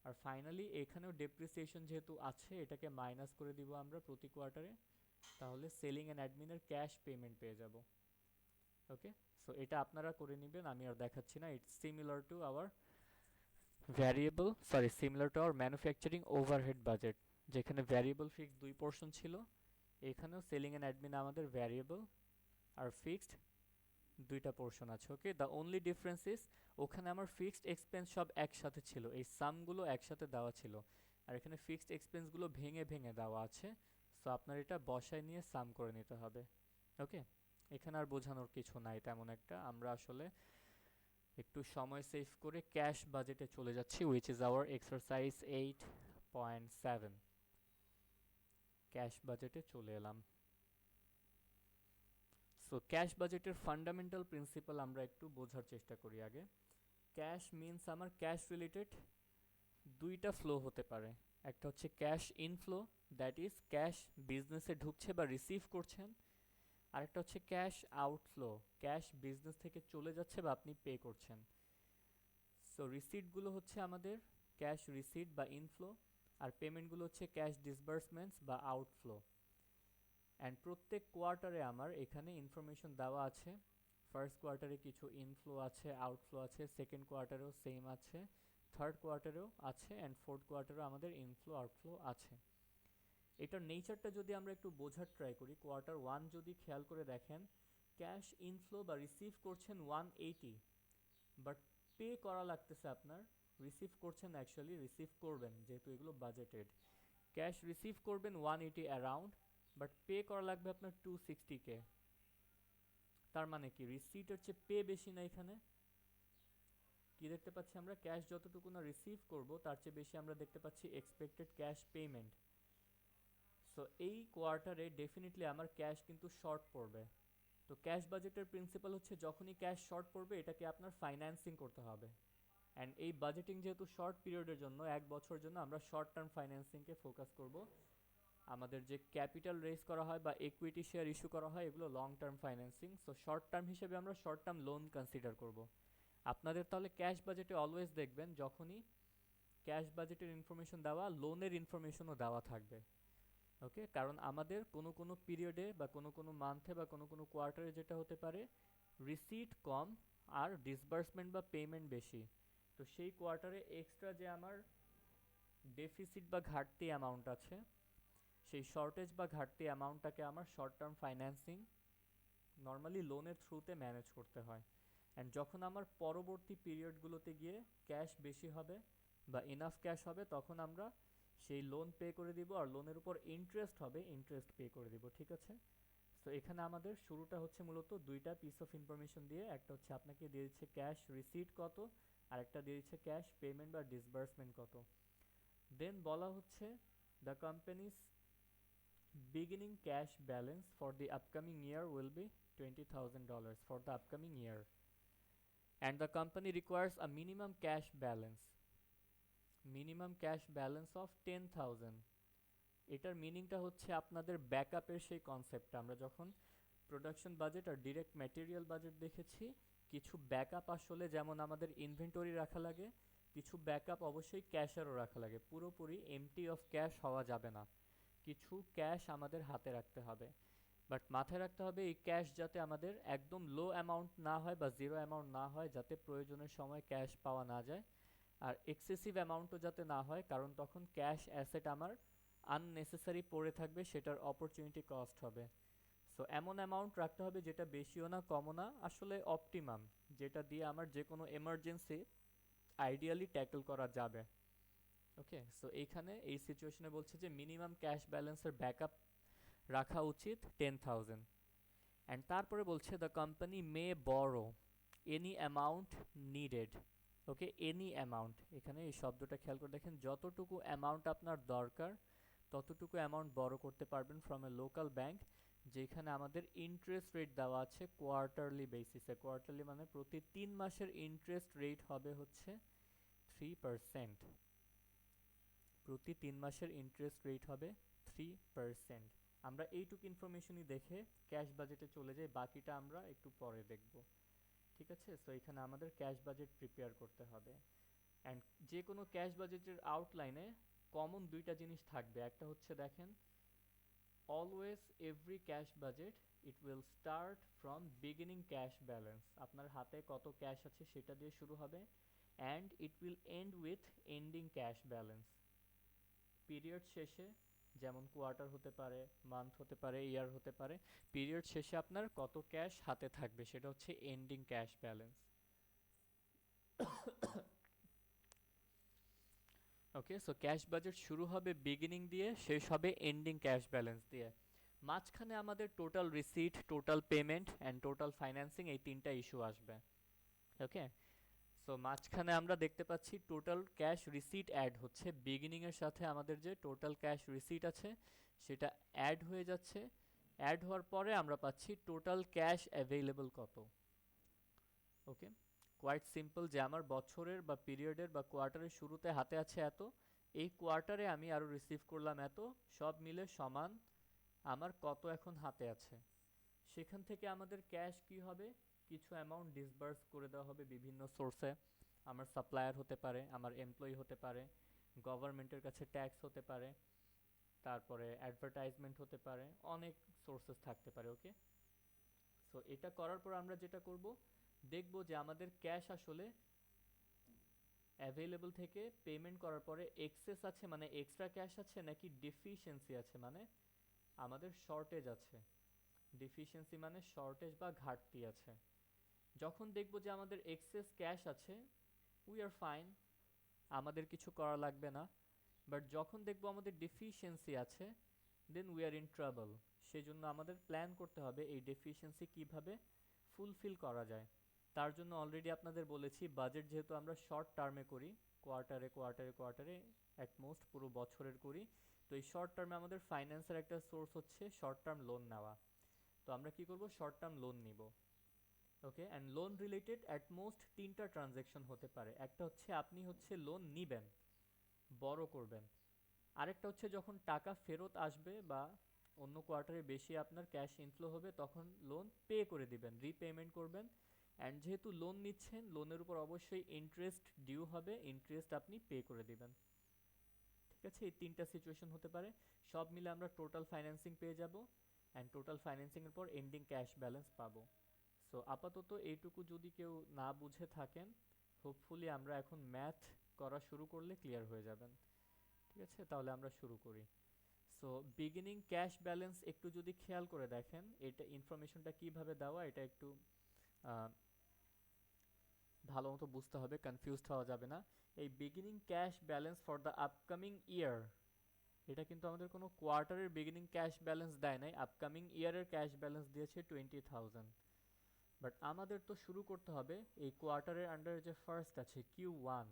আর ফাইনালি এখানেও ডেপ্রিসিয়েশন যেহেতু আছে এটাকে মাইনাস করে দিব আমরা প্রতি কোয়ার্টারে, তাহলে সেলিং অ্যান্ড অ্যাডমিনের ক্যাশ পেমেন্ট পেয়ে যাব। ওকে, সো এটা আপনারা করে নেবেন, আমি আর দেখাচ্ছি না। It's similar to our similar to our manufacturing overhead budget, যেখানে ভ্যারিয়েবল ফিক্সড দুই পোর্শন ছিল, এখানেও সেলিং অ্যান্ড অ্যাডমিন আমাদের ভ্যারিয়েবল আর ফিক্সড দুইটা পোর্শন আছে। ওকে, দ্য অনলি ডিফারেন্স ইজ ওখানে আমার ফিক্সড এক্সপেন্স সব একসাথে ছিল, এই সামগুলো একসাথে দেওয়া ছিল, আর এখানে ফিক্সড এক্সপেন্সগুলো ভেঙে ভেঙে দেওয়া আছে। সো আপনার এটা বসায় নিয়ে সাম করে নিতে হবে। ওকে, এখানে আর বোঝানোর কিছু নাই তেমন একটা। আমরা আসলে একটু সময় সেভ করে ক্যাশ বাজেটে চলে যাচ্ছি, which is our exercise 8.7। Cash বাজেটে চলে এলাম। সো ক্যাশ বাজেটের ফান্ডামেন্টাল প্রিন্সিপাল আমরা একটু বোঝার চেষ্টা করি আগে। ক্যাশ মিনস আমার ক্যাশ রিলেটেড দুইটা ফ্লো হতে পারে। একটা হচ্ছে cash inflow, that is cash বিজনেসে ঢুকছে বা রিসিভ করছেন। আরেকটা হচ্ছে ক্যাশ আউটফ্লো, ক্যাশ বিজনেস থেকে চলে যাচ্ছে বা আপনি পে করছেন। সো রিসিটগুলো হচ্ছে আমাদের ক্যাশ রিসিট বা ইনফ্লো, আর পেমেন্টগুলো হচ্ছে ক্যাশ ডিসবার্সমেন্টস বা আউটফ্লো। অ্যান্ড প্রত্যেক কোয়ার্টারে আমার এখানে ইনফরমেশন দেওয়া আছে। ফার্স্ট কোয়ার্টারে কিছু ইনফ্লো আছে, আউটফ্লো আছে, সেকেন্ড কোয়ার্টারেও সেম আছে, থার্ড কোয়ার্টারেও আছে, অ্যান্ড ফোর্থ কোয়ার্টারেও আমাদের ইনফ্লো আউটফ্লো আছে। এটার নেচারটা যদি আমরা একটু বোঝার ট্রাই করি, কোয়ার্টার ওয়ান যদি খেয়াল করে দেখেন, ক্যাশ ইনফ্লো বা রিসিভ করছেন 180, বাট পে করা লাগতেছে আপনার, রিসিভ করছেন অ্যাকচুয়ালি রিসিভ করবেন যেহেতু এগুলো বাজেটেড, ক্যাশ রিসিভ করবেন 180 অ্যারাউন্ড, বাট পে করা লাগবে আপনার 260K। তার মানে কি রিসিটের চেয়ে পে বেশি না? এখানে কি দেখতে পাচ্ছি আমরা? ক্যাশ যতটুকু না রিসিভ করব তার চেয়ে বেশি আমরা দেখতে পাচ্ছি এক্সপেক্টেড ক্যাশ পেমেন্ট। সো এই কোয়ার্টারে ডেফিনেটলি আমার ক্যাশ কিন্তু শর্ট পড়বে। তো ক্যাশ বাজেটের প্রিন্সিপাল হচ্ছে যখনই ক্যাশ শর্ট পড়বে এটাকে আপনার ফাইন্যান্সিং করতে হবে। অ্যান্ড এই বাজেটিং যেহেতু শর্ট পিরিয়ডের জন্য, এক বছরের জন্য, আমরা শর্ট টার্ম ফাইন্যান্সিংকে ফোকাস করব। আমাদের যে ক্যাপিটাল রেজ করা হয় বা ইকুইটি শেয়ার ইস্যু করা হয় এগুলো long term financing. So short term হিসেবে আমরা শর্ট টার্ম লোন কনসিডার করব। আপনাদের তাহলে ক্যাশ বাজেটে অলওয়েজ দেখবেন যখনই ক্যাশ বাজেটের ইনফরমেশন দেওয়া, লোনের ইনফরমেশনও দেওয়া থাকবে। ওকে, কারণ আমাদের কোনো কোনো পিরিয়ডে বা কোনো কোনো মান্থে বা কোনো কোনো কোয়ার্টারে যেটা হতে পারে, রিসিট কম আর ডিসবার্সমেন্ট বা পেমেন্ট বেশি। তো সেই কোয়ার্টারে এক্সট্রা যে আমার ডেফিসিট বা ঘাটতি অ্যামাউন্ট আছে, সেই শর্টেজ বা ঘাটতি অ্যামাউন্টটাকে আমার শর্ট টার্ম ফাইন্যান্সিং নর্মালি লোনের থ্রুতে ম্যানেজ করতে হয়। অ্যান্ড যখন আমার পরবর্তী পিরিয়ডগুলোতে গিয়ে ক্যাশ বেশি হবে বা ইনাফ ক্যাশ হবে, তখন আমরা সেই লোন পে করে দিব, আর লোনের উপর ইন্টারেস্ট হবে, ইন্টারেস্ট পে করে দিব। ঠিক আছে, তো এখানে আমাদের শুরুটা হচ্ছে মূলত দুইটা পিস অফ ইনফরমেশন দিয়ে। একটা হচ্ছে আপনাকে দিয়ে দিচ্ছে ক্যাশ রিসিট কত, আর একটা দিয়ে দিচ্ছে ক্যাশ পেমেন্ট বা ডিসবার্সমেন্ট কত। দেন বলা হচ্ছে the companies beginning cash balance for the upcoming year will be $20,000 for the upcoming year, and the company requires a minimum cash balance of 10,000. এটার মিনিংটা হচ্ছে আপনাদের ব্যাকআপের সেই কনসেপ্টটা আমরা যখন প্রোডাকশন বাজেট আর ডিরেক্ট ম্যাটেরিয়াল বাজেট দেখেছি, কিছু ব্যাকআপ আসলে যেমন আমাদের ইনভেন্টরি রাখা লাগে, কিছু ব্যাকআপ অবশ্যই ক্যাশেরও রাখা লাগে। পুরোপুরি এমটি অফ ক্যাশ হওয়া যাবে না, কিছু ক্যাশ আমাদের হাতে রাখতে হবে। বাট মাথায় রাখতে হবে এই ক্যাশ যাতে আমাদের একদম লো অ্যামাউন্ট না হয় বা জিরো অ্যামাউন্ট না হয়, যাতে প্রয়োজনের সময় ক্যাশ পাওয়া না যায়। আর এক্সেসিভ অ্যামাউন্টও যাতে না হয়, কারণ তখন ক্যাশ অ্যাসেট আমার আননেসেসারি পড়ে থাকবে, সেটার অপরচুনিটি কস্ট হবে। সো এমন অ্যামাউন্ট রাখতে হবে যেটা বেশিও না কমও না, আসলে অপটিমাম, যেটা দিয়ে আমার যে কোনো এমার্জেন্সি আইডিয়ালি ট্যাকল করা যাবে। ওকে, সো এইখানে এই সিচুয়েশনে বলছে যে মিনিমাম ক্যাশ ব্যালেন্সের ব্যাকআপ রাখা উচিত 10,000। অ্যান্ড তারপরে বলছে দ্য কোম্পানি মে বড়ো এনি অ্যামাউন্ট নিডেড। ওকে, এনি অ্যামাউন্ট, এখানে এই শব্দটা খেয়াল করে দেখেন, যতটুকু অ্যামাউন্ট আপনার দরকার ততটুকু অ্যামাউন্ট বড় করতে পারবেন ফ্রম এ লোকাল ব্যাংক, যেখানে আমাদের ইন্টারেস্ট রেট দেওয়া আছে কোয়ার্টারলি বেসিসে। কোয়ার্টারলি মানে প্রতি 3 মাসের ইন্টারেস্ট রেট হবে হচ্ছে 3%। প্রতি 3 মাসের ইন্টারেস্ট রেট হবে 3%। আমরা এইটুকু ইনফরমেশনই দেখে ক্যাশ বাজেটে চলে যাই, বাকিটা আমরা একটু পরে দেখব। ঠিক আছে, সো এখানে আমাদের ক্যাশ বাজেট প্রিপেয়ার করতে হবে। অ্যান্ড যে কোনো ক্যাশ বাজেটের আউটলাইনে কমন দুইটা জিনিস থাকবে। একটা হচ্ছে দেখেন always every cash budget it will start from beginning cash balance, আপনার হাতে কত ক্যাশ আছে সেটা দিয়ে শুরু হবে, and it will end with ending cash balance, period শেষে, যেমন কোয়ার্টার হতে পারে, মান্থ হতে পারে, ইয়ার হতে পারে, পিরিয়ড শেষে আপনার কত ক্যাশ হাতে থাকবে সেটা হচ্ছে এন্ডিং ক্যাশ ব্যালেন্স। ওকে, সো ক্যাশ বাজেট শুরু হবে বিগিনিং দিয়ে, শেষ হবে এন্ডিং ক্যাশ ব্যালেন্স দিয়ে। মাঝখানে আমাদের total receipt, total payment and total financing এই তিনটা ইস্যু আসবে। ওকে, সো মাঝখানে আমরা দেখতে পাচ্ছি টোটাল ক্যাশ রিসিট অ্যাড হচ্ছে, বিগিনিংয়ের সাথে আমাদের যে টোটাল ক্যাশ রিসিট আছে সেটা অ্যাড হয়ে যাচ্ছে। অ্যাড হওয়ার পরে আমরা পাচ্ছি টোটাল ক্যাশ অ্যাভেইলেবল কত। ওকে, কোয়াইট সিম্পল যে আমার বছরের বা পিরিয়ডের বা কোয়ার্টারের শুরুতে হাতে আছে এত, এই কোয়ার্টারে আমি আরও রিসিভ করলাম এত, সব মিলে সমান আমার কত এখন হাতে আছে। সেখান থেকে আমাদের ক্যাশ কি হবে, কিছু অ্যামাউন্ট ডিসবার্স করে দেওয়া হবে বিভিন্ন সোর্সে, আমার সাপ্লায়ার হতে পারে, আমার এমপ্লয়ি হতে পারে, গভর্নমেন্টের কাছে ট্যাক্স হতে পারে, তারপরে অ্যাডভার্টাইজমেন্ট হতে পারে, অনেক সোর্সেস থাকতে পারে। ওকে, সো এটা করার পর আমরা যেটা করব, দেখব যে আমাদের ক্যাশ আসলে অ্যাভেলেবল থেকে পেমেন্ট করার পরে এক্সেস আছে মানে এক্সট্রা ক্যাশ আছে, নাকি ডেফিসিয়েন্সি আছে মানে আমাদের শর্টেজ আছে। ডেফিসিয়েন্সি মানে শর্টেজ বা ঘাটতি আছে। যখন দেখব যে আমাদের এক্সেস ক্যাশ আছে, উই আর ফাইন, আমাদের কিছু করা লাগবে না। বাট যখন দেখব আমাদের ডেফিসিয়েন্সি আছে, then we are in trouble. সেজন্য আমাদের প্ল্যান করতে হবে এই ডেফিসিয়েন্সি কিভাবে ফুলফিল করা যায়। তার জন্য অলরেডি আপনাদের বলেছি, বাজেট যেহেতু আমরা শর্ট টার্মে করি, কোয়ার্টারে কোয়ার্টারে কোয়ার্টারে অ্যাটমোস্ট পুরো বছরের করি, তো এই শর্ট টার্মে আমাদের ফাইন্যান্সের একটা সোর্স হচ্ছে শর্ট টার্ম লোন নেওয়া। তো আমরা কি করব, শর্ট টার্ম লোন নিব। ওকে, অ্যান্ড লোন রিলেটেড অ্যাটমোস্ট তিনটা ট্রানজ্যাকশন হতে পারে। একটা হচ্ছে আপনি হচ্ছে লোন নিবেন, বড় করবেন। আরেকটা হচ্ছে যখন টাকা ফেরত আসবে বা অন্য কোয়ার্টারে বেশি আপনার ক্যাশ ইনফ্লো হবে, তখন লোন পে করে দিবেন, রিপেমেন্ট করবেন। অ্যান্ড যেহেতু লোন নিচ্ছেন, লোনের উপর অবশ্যই ইন্টারেস্ট ডিউ হবে, ইন্টারেস্ট আপনি পে করে দিবেন। ঠিক আছে, এই তিনটা সিচুয়েশন হতে পারে। সব মিলে আমরা টোটাল ফাইন্যান্সিং পেয়ে যাব, অ্যান্ড টোটাল ফাইন্যান্সিংয়ের পর এন্ডিং ক্যাশ ব্যালেন্স পাবো। সো আপাতত এইটুকু যদি কেউ না বুঝে থাকেন, হোপফুলি আমরা এখন ম্যাথ করা শুরু করলে ক্লিয়ার হয়ে যাবেন। ঠিক আছে, তাহলে আমরা শুরু করি। সো বিগিনিং ক্যাশ ব্যালেন্স একটু যদি খেয়াল করে দেখেন, এটা ইনফরমেশনটা কিভাবে দেওয়া, এটা একটু ভালো মতো বুঝতে হবে, কনফিউজড হওয়া যাবে না। এই beginning cash balance for the upcoming year, এটা কিন্তু আমাদের কোনো কোয়ার্টারের বিগিনিং ক্যাশ ব্যালেন্স দেয় নাই, আপকামিং ইয়ারের ক্যাশ ব্যালেন্স দিয়েছে 20,000। বাট আমাদের তো শুরু করতে হবে এই কোয়ার্টারের আন্ডারে যে ফার্স্ট আছে Q1,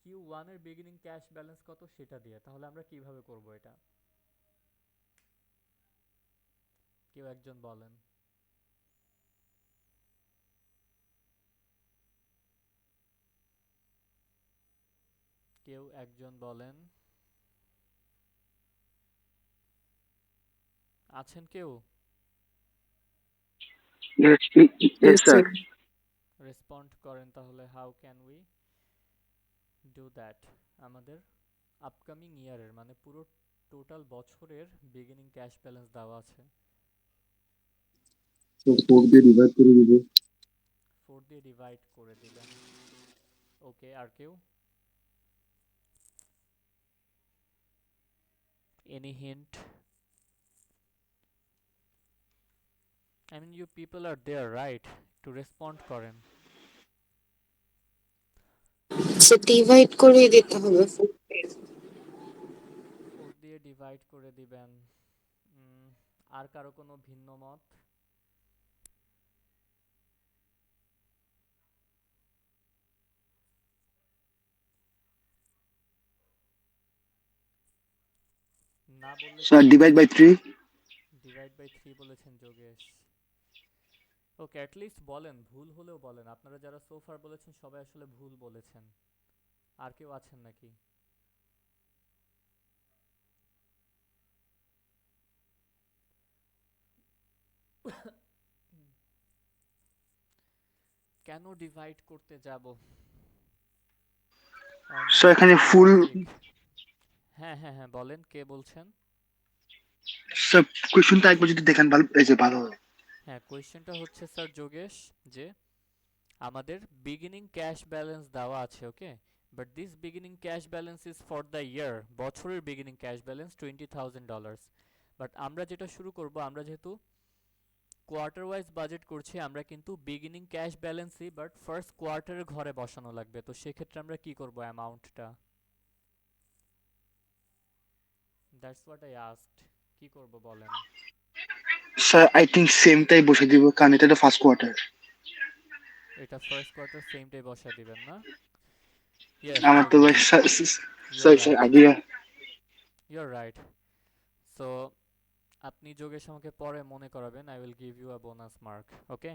Q1 এর বিগিনিং ক্যাশ ব্যালেন্স কত সেটা দিয়ে। তাহলে আমরা কিভাবে করব এটা, কেউ একজন বলেন। কেউ একজন বলেন, আছেন কেউ? Yes, yes, Yes, sir. sir. Respond করেন তাহলে, how can we do that. আমাদের আপকামিং ইয়ারের মানে পুরো টোটাল বছরের বিগিনিং ক্যাশ ব্যালেন্স দেওয়া আছে, So 4 দিয়ে ডিভাইড করে দিব। 4 দিয়ে ডিভাইড করে দিবেন। ওকে, আর কেউ? Any hint? I mean you people are there right, একটু রেসপন্ড করেন। সো ডিভাইড করে দিতে হবে 4 দিয়ে ডিভাইড করে দিবেন। আর কারো কোনো ভিন্ন মত? না বললে Sir, চলবে। divide by 3. ডিভাইড বাই 3 বলেছেন যোগেশ। ওকে, অ্যাটলিস্ট বলেন, ভুল হলেও বলেন। আপনারা যারা সোফার বলেছেন সবাই আসলে ভুল বলেছেন। আর কেউ আছেন নাকি? কেন ডিভাইড করতে যাব? So এখানে আননেসেসারি ফুল লজিক। হ্যাঁ হ্যাঁ হ্যাঁ, বলেন কে বলছেন। স্যার কোয়েশ্চনটা একবার যদি দেখেন ভালো এই যে ভালো হয়। হ্যাঁ, কোয়েশ্চেনটা হচ্ছে স্যার যোগেশ যে আমাদের বিগিনিং ক্যাশ ব্যালেন্স দেওয়া আছে, okay, but this beginning cash balance is for the year, বছরের বিগিনিং ক্যাশ ব্যালেন্স $20,000, বাট আমরা যেটা শুরু করব, আমরা যেহেতু কোয়ার্টার ওয়াইজ বাজেট করছি, আমরা কিন্তু বিগিনিং ক্যাশ ব্যালেন্সই বাট ফার্স্ট কোয়ার্টারের ঘরে বসানো লাগবে। তো সেক্ষেত্রে আমরা কি করব অ্যামাউন্টটা? That's what I asked. কি করব বলেন? স্যার আই থিঙ্ক সেমটাই বসে দিব, কারণ এটা তো ফার্স্ট কোয়ার্টার। এটা ফার্স্ট কোয়ার্টার সেমটাই বসা দিবেন না? ইয়েস আমার তো যোগেশ, ভাই sir you are sir sir right, idea. You are right. So আপনি যোগেশ আমাকে পরে মনে করাবেন, I will give you a bonus mark, okay?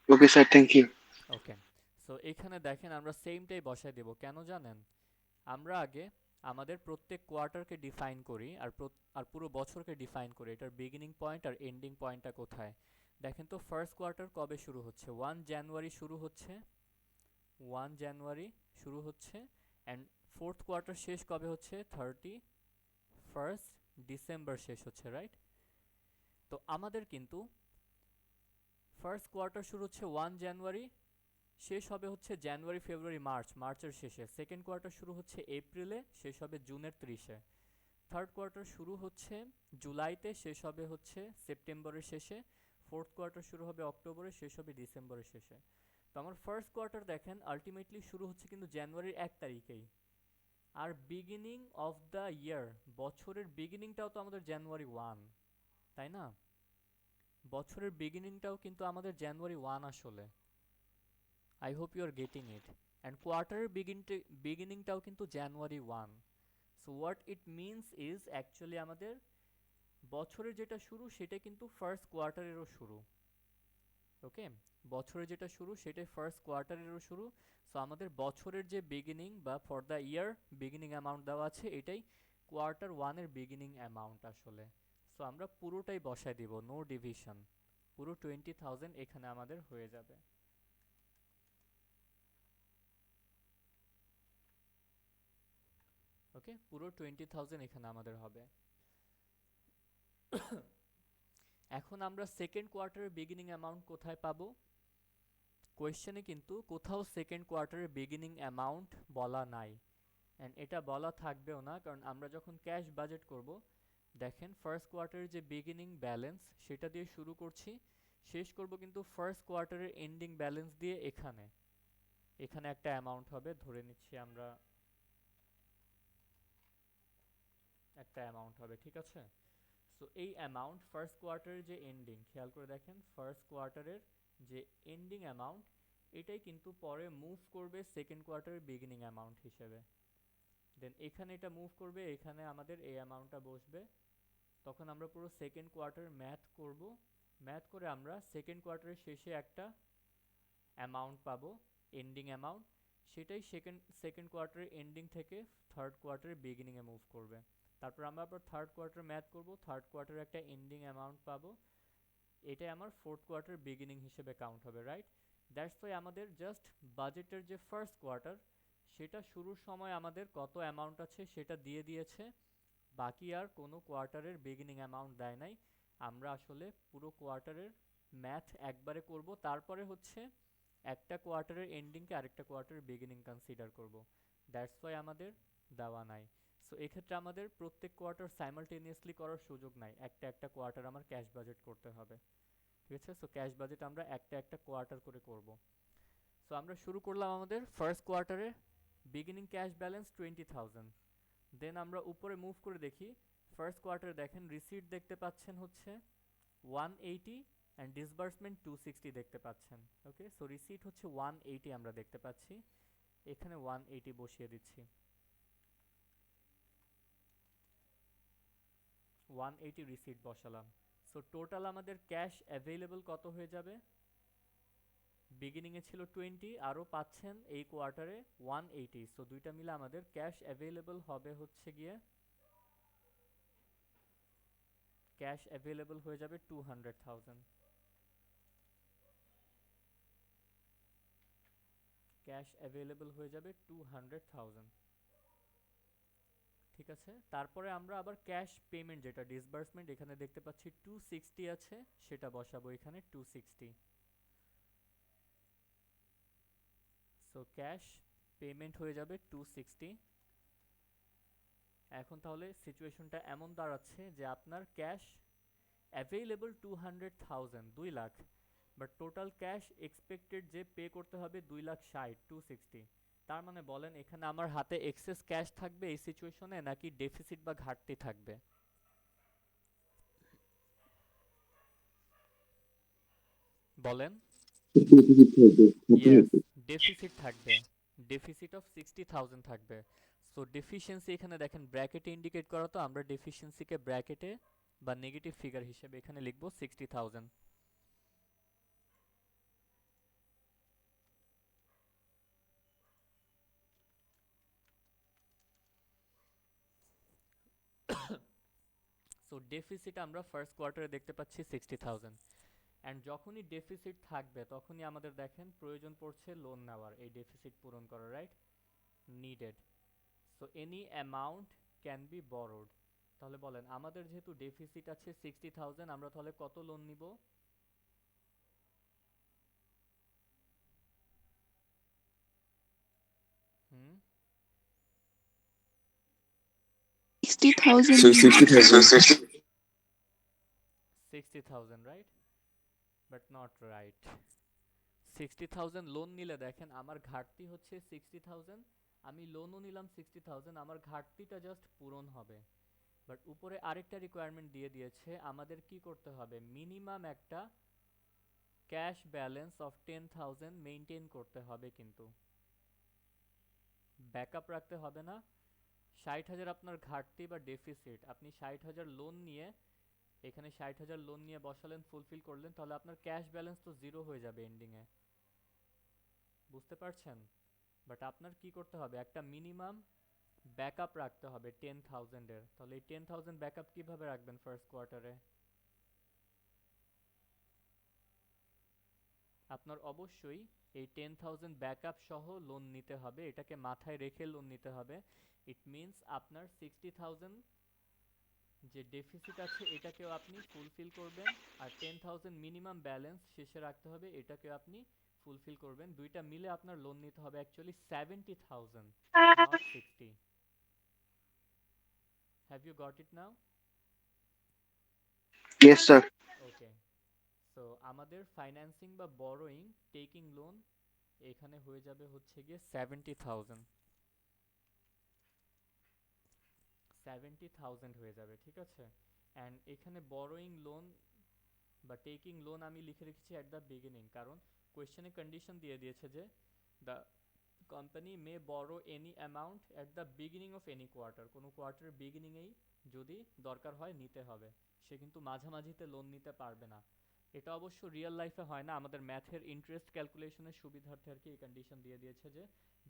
Okay sir, thank you. Okay, so এখানে দেখেন আমরা সেমটাই বসাই দেব, কেন জানেন? আমরা আগে আমাদের প্রত্যেক কোয়ার্টারকে ডিফাইন করি আর পুরো বছরকে ডিফাইন করি, এটার বিগিনিং পয়েন্ট আর এন্ডিং পয়েন্টটা কোথায়। দেখেন তো ফার্স্ট কোয়ার্টার কবে শুরু হচ্ছে? 1 জানুয়ারি শুরু হচ্ছে, 1 জানুয়ারি শুরু হচ্ছে, অ্যান্ড ফোর্থ কোয়ার্টার শেষ কবে হচ্ছে? 31 ডিসেম্বর শেষ হচ্ছে, রাইট? তো আমাদের কিন্তু ফার্স্ট কোয়ার্টার শুরু হচ্ছে 1 জানুয়ারি, শেষ হবে হচ্ছে জানুয়ারি ফেব্রুয়ারি মার্চ, মার্চের শেষে। সেকেন্ড কোয়ার্টার শুরু হচ্ছে এপ্রিলে, শেষ হবে জুনের 30-এ। থার্ড কোয়ার্টার শুরু হচ্ছে জুলাইতে, শেষ হবে হচ্ছে সেপ্টেম্বরের শেষে। ফোর্থ কোয়ার্টার শুরু হবে অক্টোবরে, শেষ হবে ডিসেম্বরের শেষে। তো আমার ফার্স্ট কোয়ার্টার দেখেন আলটিমেটলি শুরু হচ্ছে কিন্তু জানুয়ারির 1 তারিখেই। আর বিগিনিং অফ দ্য ইয়ার, বছরের বিগিনিংটাও তো আমাদের জানুয়ারি 1, তাই না? বছরের বিগিনিংটাও কিন্তু আমাদের জানুয়ারি 1 আসলে। I hope you are getting it. And কোয়ার্টারের বিগিনিংটাও কিন্তু January 1। So what it means is actually আমাদের বছরের যেটা শুরু সেটা কিন্তু ফার্স্ট কোয়ার্টারেরও শুরু, ওকে? বছরের যেটা শুরু সেটাই ফার্স্ট কোয়ার্টারেরও শুরু। সো আমাদের বছরের যে বিগিনিং বা for the year beginning amount দেওয়া আছে, এটাই কোয়ার্টার 1-এর বিগিনিং অ্যামাউন্ট আসলে। সো আমরা পুরোটাই বসায় দিব, নো ডিভিশন। পুরো 20,000 এখানে আমাদের হয়ে যাবে, ওকে? পুরো 20,000 এখানে আমাদের হবে। এখন আমরা সেকেন্ড কোয়ার্টারের বিগিনিং অ্যামাউন্ট কোথায় পাবো? কোয়েশ্চেনে কিন্তু কোথাও সেকেন্ড কোয়ার্টারের বিগিনিং অ্যামাউন্ট বলা নাই, অ্যান্ড এটা বলা থাকবেও না, কারণ আমরা যখন ক্যাশ বাজেট করব, দেখেন ফার্স্ট কোয়ার্টারের যে বিগিনিং ব্যালেন্স সেটা দিয়ে শুরু করছি, শেষ করব কিন্তু ফার্স্ট কোয়ার্টারের এন্ডিং ব্যালেন্স দিয়ে। এখানে এখানে একটা অ্যামাউন্ট হবে, ধরে নিচ্ছি আমরা একটা অ্যামাউন্ট হবে, ঠিক আছে? সো এই অ্যামাউন্ট ফার্স্ট কোয়ার্টারের যে এন্ডিং, খেয়াল করে দেখেন ফার্স্ট কোয়ার্টারের যে এন্ডিং অ্যামাউন্ট, এটাই কিন্তু পরে মুভ করবে সেকেন্ড কোয়ার্টারের বিগিনিং অ্যামাউন্ট হিসেবে। দেন এখানে এটা মুভ করবে, এখানে আমাদের এই অ্যামাউন্টটা বসবে। তখন আমরা পুরো সেকেন্ড কোয়ার্টার ম্যাথ করব, ম্যাথ করে আমরা সেকেন্ড কোয়ার্টারের শেষে একটা অ্যামাউন্ট পাবো, এন্ডিং অ্যামাউন্ট। সেটাই সেকেন্ড কোয়ার্টারের এন্ডিং থেকে থার্ড কোয়ার্টারের বিগিনিংয়ে মুভ করবে। তারপর আমরা আবার থার্ড কোয়ার্টার ম্যাথ করব, থার্ড কোয়ার্টারে একটা এন্ডিং অ্যামাউন্ট পাবো, এটাই আমার ফোর্থ কোয়ার্টার বিগিনিং হিসেবে কাউন্ট হবে, রাইট? দ্যাটস ওয়াই আমাদের জাস্ট বাজেটের যে ফার্স্ট কোয়ার্টার সেটা শুরুর সময় আমাদের কত অ্যামাউন্ট আছে সেটা দিয়ে দিয়েছে, বাকি আর কোনো কোয়ার্টারের বিগিনিং অ্যামাউন্ট দেয় নাই। আমরা আসলে পুরো কোয়ার্টারের ম্যাথ একবারে করব, তারপরে হচ্ছে একটা কোয়ার্টারের এন্ডিংকে আরেকটা কোয়ার্টারের বিগিনিং কনসিডার করব। দ্যাটস ওয়াই আমাদের দেওয়া নাই। সো এক্ষেত্রে আমাদের প্রত্যেক কোয়ার্টার সাইমালটেনিয়াসলি করার সুযোগ নাই, একটা একটা কোয়ার্টার আমার ক্যাশ বাজেট করতে হবে, ঠিক আছে? সো ক্যাশ বাজেট আমরা একটা একটা কোয়ার্টার করে করব। সো আমরা শুরু করলাম আমাদের ফার্স্ট কোয়ার্টারে বিগিনিং ক্যাশ ব্যালেন্স 20,000। দেন আমরা উপরে মুভ করে দেখি, ফার্স্ট কোয়ার্টারে দেখেন রিসিট দেখতে পাচ্ছেন হচ্ছে 180 অ্যান্ড ডিসবার্সমেন্ট 260 দেখতে পাচ্ছেন, ওকে? সো রিসিট হচ্ছে 180 আমরা দেখতে পাচ্ছি, এখানে 180 বসিয়ে দিচ্ছি, 180 রিসিট বসালাম। সো টোটাল আমাদের ক্যাশ অ্যাভেলেবল কত হয়ে যাবে? বিগিনিংয়ে ছিল 20, আরও পাচ্ছেন এই কোয়ার্টারে 180। সো দুইটা মিলে আমাদের ক্যাশ অ্যাভেলেবল হবে হচ্ছে গিয়ে, ক্যাশ অ্যাভেলেবল হয়ে যাবে 200,000। ক্যাশ অ্যাভেলেবল হয়ে যাবে 200,000, ঠিক আছে, তারপরে আমরা আবার ক্যাশ পেমেন্ট যেটা ডিসবার্সমেন্ট এখানে দেখতে পাচ্ছি 260 আছে, সেটা বসাবো এখানে 260। সো ক্যাশ পেমেন্ট হয়ে যাবে 260। এখন তাহলে সিচুয়েশনটা এমন দাঁড়াচ্ছে যে আপনার cash available 200,000, 2 lakh, but total cash expected যে পে করতে হবে 2,60,000, 260। তার মানে বলেন এখানে আমার হাতে এক্সেস ক্যাশ থাকবে এই সিচুয়েশনে, নাকি ডেফিসিট বা ঘাটতি থাকবে? বলেন। ইয়েস, ডেফিসিট থাকবে, ডেফিসিট অফ 60,000 থাকবে। সো ডেফিসিয়েন্সি এখানে দেখেন ব্র্যাকেটে ইন্ডিকেট করা, তো আমরা ডেফিসিয়েন্সিকে ব্র্যাকেটে বা নেগেটিভ ফিগার হিসেবে এখানে লিখবো 60,000। সো ডেফিসিট আমরা ফার্স্ট কোয়ার্টারে দেখতে পাচ্ছি 60,000। অ্যান্ড যখনই ডেফিসিট থাকবে তখনই আমাদের দেখেন প্রয়োজন পড়ছে লোন নেওয়ার এই ডেফিসিট পূরণ করা, right? Needed. So any amount can be borrowed. তাহলে বলেন আমাদের যেহেতু ডেফিসিট আছে 60,000, আমরা তাহলে কত লোন নিব? হুম, 60,000 So নিব। 60,000. 60,000, right? But not right. 60,000 loan নিলে দেখেন আমার ঘাটতি হচ্ছে 60,000, আমি লোনও নিলাম 60,000, আমার ঘাটতিটা জাস্ট পূরণ হবে। বাট উপরে আরেকটা রিকোয়ারমেন্ট দিয়ে দিয়েছে, আমাদের কি করতে হবে, মিনিমাম একটা ক্যাশ ব্যালেন্স অফ 10,000 মেনটেন করতে হবে, কিন্তু ব্যাকআপ রাখতে হবে না। 60,000 আপনার ঘাটতি বা ডেফিসিট, আপনি 60,000 লোন নিয়ে এখানে 60,000 লোন নিয়ে বসালেন, ফুলফিল করলেন, তাহলে আপনার ক্যাশ ব্যালেন্স তো জিরো হয়ে যাবে এন্ডিংয়ে, বুঝতে পারছেন? বাট আপনার কি করতে হবে, একটা মিনিমাম ব্যাকআপ রাখতে হবে 10,000-এর। তাহলে এই 10,000 ব্যাকআপ কিভাবে রাখবেন ফার্স্ট কোয়ার্টারে? আপনার অবশ্যই এই 10,000 ব্যাকআপ সহ লোন নিতে হবে, এটাকে মাথায় রেখে লোন নিতে হবে। ইট মিনস আপনার 60,000 যে ডেফিসিট আছে এটাকেও আপনি ফুলফিল করবেন, আর 10,000 মিনিমাম ব্যালেন্স শেষে রাখতে হবে, এটাকেও আপনি ফুলফিল করবেন। দুইটা মিলে আপনার লোন নিতে হবে actually 70,000, not 60। Have you got it now? Yes, sir. Okay. So আমাদের ফাইন্যান্সিং বা বরোয়িং, টেকিং লোন এখানে হয়ে যাবে হচ্ছে গিয়ে 70,000, 70,000 হয়ে যাবে, ঠিক আছে? অ্যান্ড এখানে বরোয়িং লোন বা টেকিং লোন আমি লিখে রেখেছি অ্যাট দ্য বিগিনিং, কারণ কোয়েশ্চেনে কন্ডিশন দিয়ে দিয়েছে যে দ্য কোম্পানি মে বড়ো any amount at the beginning of any quarter, কোনো কোয়ার্টারের বিগিনিংয়েই যদি দরকার হয় নিতে হবে, সে কিন্তু মাঝামাঝিতে লোন নিতে পারবে না। এটা অবশ্য রিয়েল লাইফে হয় না, আমাদের ম্যাথের ইন্টারেস্ট ক্যালকুলেশনের সুবিধার্থে আর কি এই কন্ডিশন দিয়ে দিয়েছে যে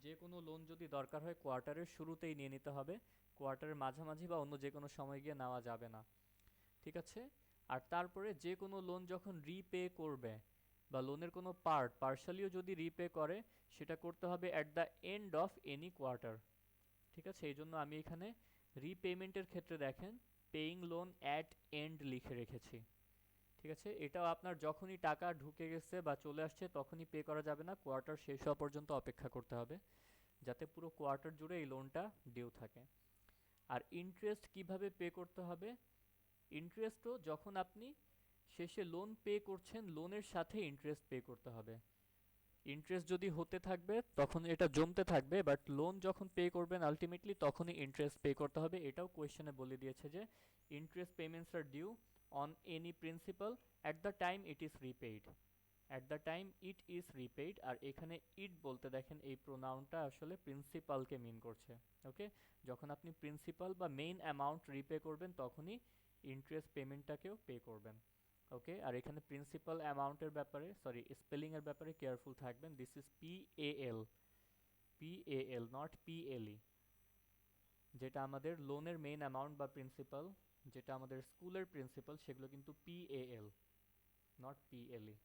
যে কোনো লোন যদি দরকার হয় কোয়ার্টারের শুরুতেই নিয়ে নিতে হবে, কোয়ার্টারের মাঝামাঝি বা অন্য যে কোনো সময় গিয়ে নেওয়া যাবে না, ঠিক আছে? আর তারপরে যে কোনো লোন যখন রিপে করবে বা লোনের কোনো পার্শালিও যদি রিপে করে, সেটা করতে হবে at the end of any quarter, ঠিক আছে? এই জন্য আমি এখানে রিপেমেন্টের ক্ষেত্রে দেখেন পেইং লোন অ্যাট এন্ড লিখে রেখেছি, ঠিক আছে? এটাও আপনার যখনই টাকা ঢুকে গেছে বা চলে আসছে তখনই পে করা যাবে না, কোয়ার্টার শেষ হওয়া পর্যন্ত অপেক্ষা করতে হবে, যাতে পুরো কোয়ার্টার জুড়ে এই লোনটা ডিউ থাকে। আর ইন্টারেস্ট কিভাবে পে করতে হবে, ইন্টারেস্টও যখন আপনি শেষে লোন পে করছেন লোনের সাথে ইন্টারেস্ট পে করতে হবে। ইন্টারেস্ট যদি হতে থাকবে তখন এটা জমতে থাকবে, বাট লোন যখন পে করবেন আলটিমেটলি তখনই ইন্টারেস্ট পে করতে হবে। এটাও কোয়েশ্চেনে বলে দিয়েছে যে interest payments are due on any principal at the time it is repaid, at the time it is repaid. আর এখানে ইট বলতে দেখেন এই প্রোনাউনটা আসলে প্রিন্সিপালকে মিন করছে, ওকে? যখন আপনি প্রিন্সিপাল বা মেইন অ্যামাউন্ট রিপে করবেন তখনই ইন্টারেস্ট পেমেন্টটাকেও পে করবেন, ওকে? আর এখানে প্রিন্সিপাল অ্যামাউন্টের ব্যাপারে সরি স্পেলিংয়ের ব্যাপারে কেয়ারফুল থাকবেন, this is PAL, PAL not PLE। যেটা আমাদের লোনের মেইন অ্যামাউন্ট বা প্রিন্সিপাল, যেটা আমাদের স্কুলের প্রিন্সিপাল, সেগুলো কিন্তু PAL not PLE,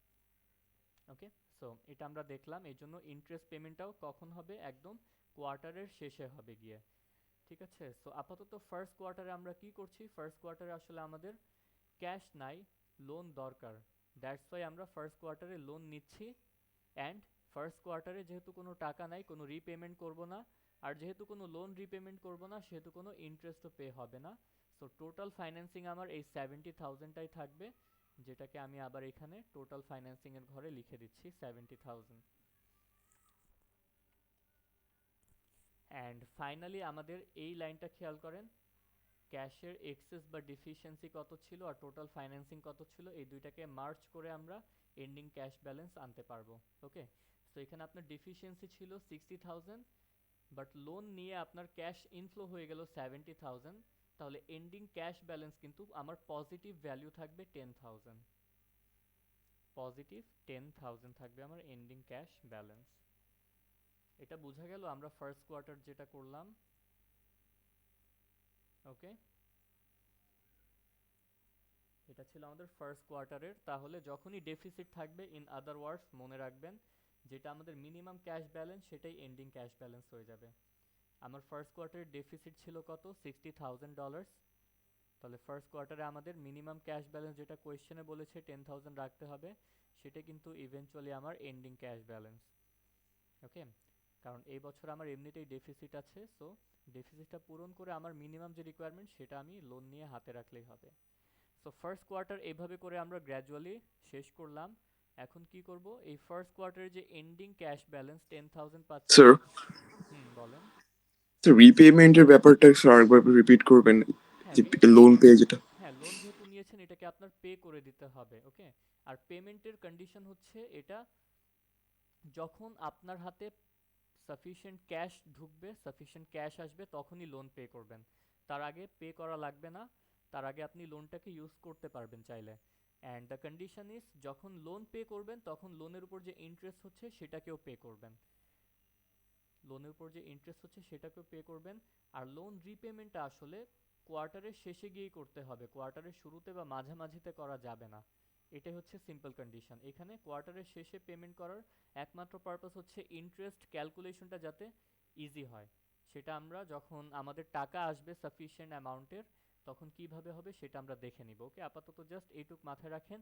okay? So এটা আমরা দেখলাম, এই জন্য ইন্টারেস্ট পেমেন্টটাও কখন হবে, একদম কোয়ার্টারের শেষে হবে গিয়ে, ঠিক আছে। সো আপাতত ফার্স্ট কোয়ার্টারে আমরা কি করছি, ফার্স্ট কোয়ার্টারে আসলে আমাদের ক্যাশ নাই, লোন দরকার, দ্যাটস ওয়াই আমরা ফার্স্ট কোয়ার্টারে লোন নিচ্ছি। অ্যান্ড ফার্স্ট কোয়ার্টারে যেহেতু কোনো টাকা নাই, কোনো রিপেমেন্ট করব না, আর যেহেতু কোনো লোন রিপেমেন্ট করব না সেহেতু কোনো ইন্টারেস্টও পে হবে না। সো টোটাল ফাইন্যান্সিং আমার এই 70,000টাই থাকবে, যেটাকে আমি আবার এখানে টোটাল ফাইন্যান্সিংয়ের ঘরে লিখে দিচ্ছি 70,000। অ্যান্ড ফাইনালি আমাদের এই লাইনটা খেয়াল করেন, ক্যাশের এক্সেস বা ডিফিসিয়েন্সি কত ছিল আর টোটাল ফাইন্যান্সিং কত ছিল, এই দুইটাকে মার্জ করে আমরা এন্ডিং ক্যাশ ব্যালেন্স আনতে পারবো। ওকে, সো এখানে আপনার ডিফিসিয়েন্সি ছিল 60,000, বাট লোন নিয়ে আপনার ক্যাশ ইনফ্লো হয়ে গেল 70,000, তাহলে এন্ডিং ক্যাশ ব্যালেন্স কিন্তু আমার পজিটিভ ভ্যালু থাকবে 10,000, পজিটিভ 10,000 থাকবে আমার এন্ডিং ক্যাশ ব্যালেন্স। এটা বোঝা গেল আমরা ফার্স্ট কোয়ার্টার যেটা করলাম। ওকে, এটা ছিল আমাদের ফার্স্ট কোয়ার্টারের। তাহলে যখনই ডেফিসিট থাকবে, ইন আদার ওয়ার্ডস মনে রাখবেন যেটা আমাদের মিনিমাম ক্যাশ ব্যালেন্স সেটাই এন্ডিং ক্যাশ ব্যালেন্স হয়ে যাবে। আমার ফার্স্ট কোয়ার্টারের ডেফিসিট ছিল কত, $60,000। তাহলে ফার্স্ট কোয়ার্টারে আমাদের মিনিমাম ক্যাশ ব্যালেন্স যেটা কোয়েশ্চেনে বলেছে 10,000 রাখতে হবে, সেটা কিন্তু ইভেনচুয়ালি আমার এন্ডিং ক্যাশ ব্যালেন্স। ওকে, কারণ এই বছর আমার এমনিতেই ডেফিসিট আছে, সো ডেফিসিটটা পূরণ করে আমার মিনিমাম যে রিকোয়ারমেন্ট সেটা আমি লোন নিয়ে হাতে রাখলেই হবে। সো ফার্স্ট কোয়ার্টার এইভাবে করে আমরা গ্র্যাজুয়ালি শেষ করলাম। এখন কি করব, এই ফার্স্ট কোয়ার্টারের যে এন্ডিং ক্যাশ ব্যালেন্স 10,000 পাচ্ছি। স্যার, বলেন। রিপেমেন্টের ব্যাপারটা স্যার আরেকবার রিপিট করবেন, হ্যাঁ, যে লোন পেয়ে যেটা। হ্যাঁ, লোন যেহেতু নিয়েছেন এটাকে আপনার পে করে দিতে হবে। ওকে, আর পেমেন্টের কন্ডিশন হচ্ছে এটা, যখন আপনার হাতে সাফিসিয়েন্ট ক্যাশ ঢুকবে, সাফিসিয়েন্ট ক্যাশ আসবে, তখনই লোন পে করবেন। তার আগে পে করা লাগবে না, তার আগে আপনি লোনটাকে ইউজ করতে পারবেন চাইলে। অ্যান্ড দ্য কন্ডিশন ইজ, যখন লোন পে করবেন তখন লোনের উপর যে ইন্টারেস্ট হচ্ছে সেটাকেও পে করবেন, লোনের উপর যে ইন্টারেস্ট হচ্ছে সেটাকেও পে করবেন। আর লোন রিপেমেন্টটা আসলে কোয়ার্টারের শেষে গিয়েই করতে হবে, কোয়ার্টারের শুরুতে বা মাঝামাঝিতে করা যাবে না। এটাই হচ্ছে সিম্পল কন্ডিশন। এখানে কোয়ার্টারের শেষে পেমেন্ট করার একমাত্র পারপাস হচ্ছে ইন্টারেস্ট ক্যালকুলেশনটা যাতে ইজি হয়, সেটা আমরা যখন আমাদের টাকা আসবে সাফিসিয়েন্ট অ্যামাউন্টের তখন কিভাবে হবে সেটা আমরা দেখে নিব। ওকে, আপাতত জাস্ট এইটুক মাথায় রাখেন,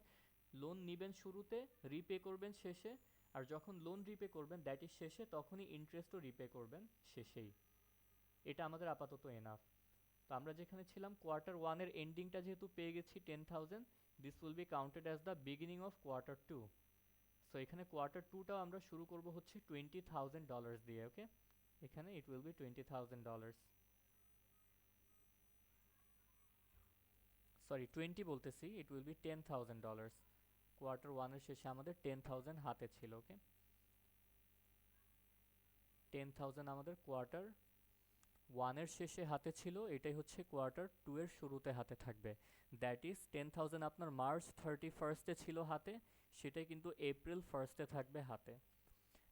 লোন নিবেন শুরুতে, রিপে করবেন শেষে, আর যখন লোন রিপে করবেন দ্যাট ইজ শেষে, তখনই ইন্টারেস্টও রিপে করবেন শেষেই। এটা আমাদের আপাতত এনাফ। তো আমরা যেখানে ছিলাম, কোয়ার্টার ওয়ানের এন্ডিংটা যেহেতু পেয়ে গেছি 10,000, this will be counted as the beginning of quarter two. So এখানে কোয়ার্টার টুটাও আমরা শুরু করব হচ্ছে $20,000 দিয়ে। ওকে, এখানে ইট উইল বি $20,000, সরি 20 বলতেছি, ইট উইল বি $10,000। কোয়ার্টার ওয়ানের শেষে আমাদের 10,000 হাতে ছিল। ওকে, 10,000 আমাদের কোয়ার্টার ওয়ানের শেষে হাতে ছিল, এটাই হচ্ছে কোয়ার্টার টু এর শুরুতে হাতে থাকবে। দ্যাট ইজ 10,000 আপনার মার্চ 31 ছিল হাতে, সেটাই কিন্তু এপ্রিল 1 থাকবে হাতে।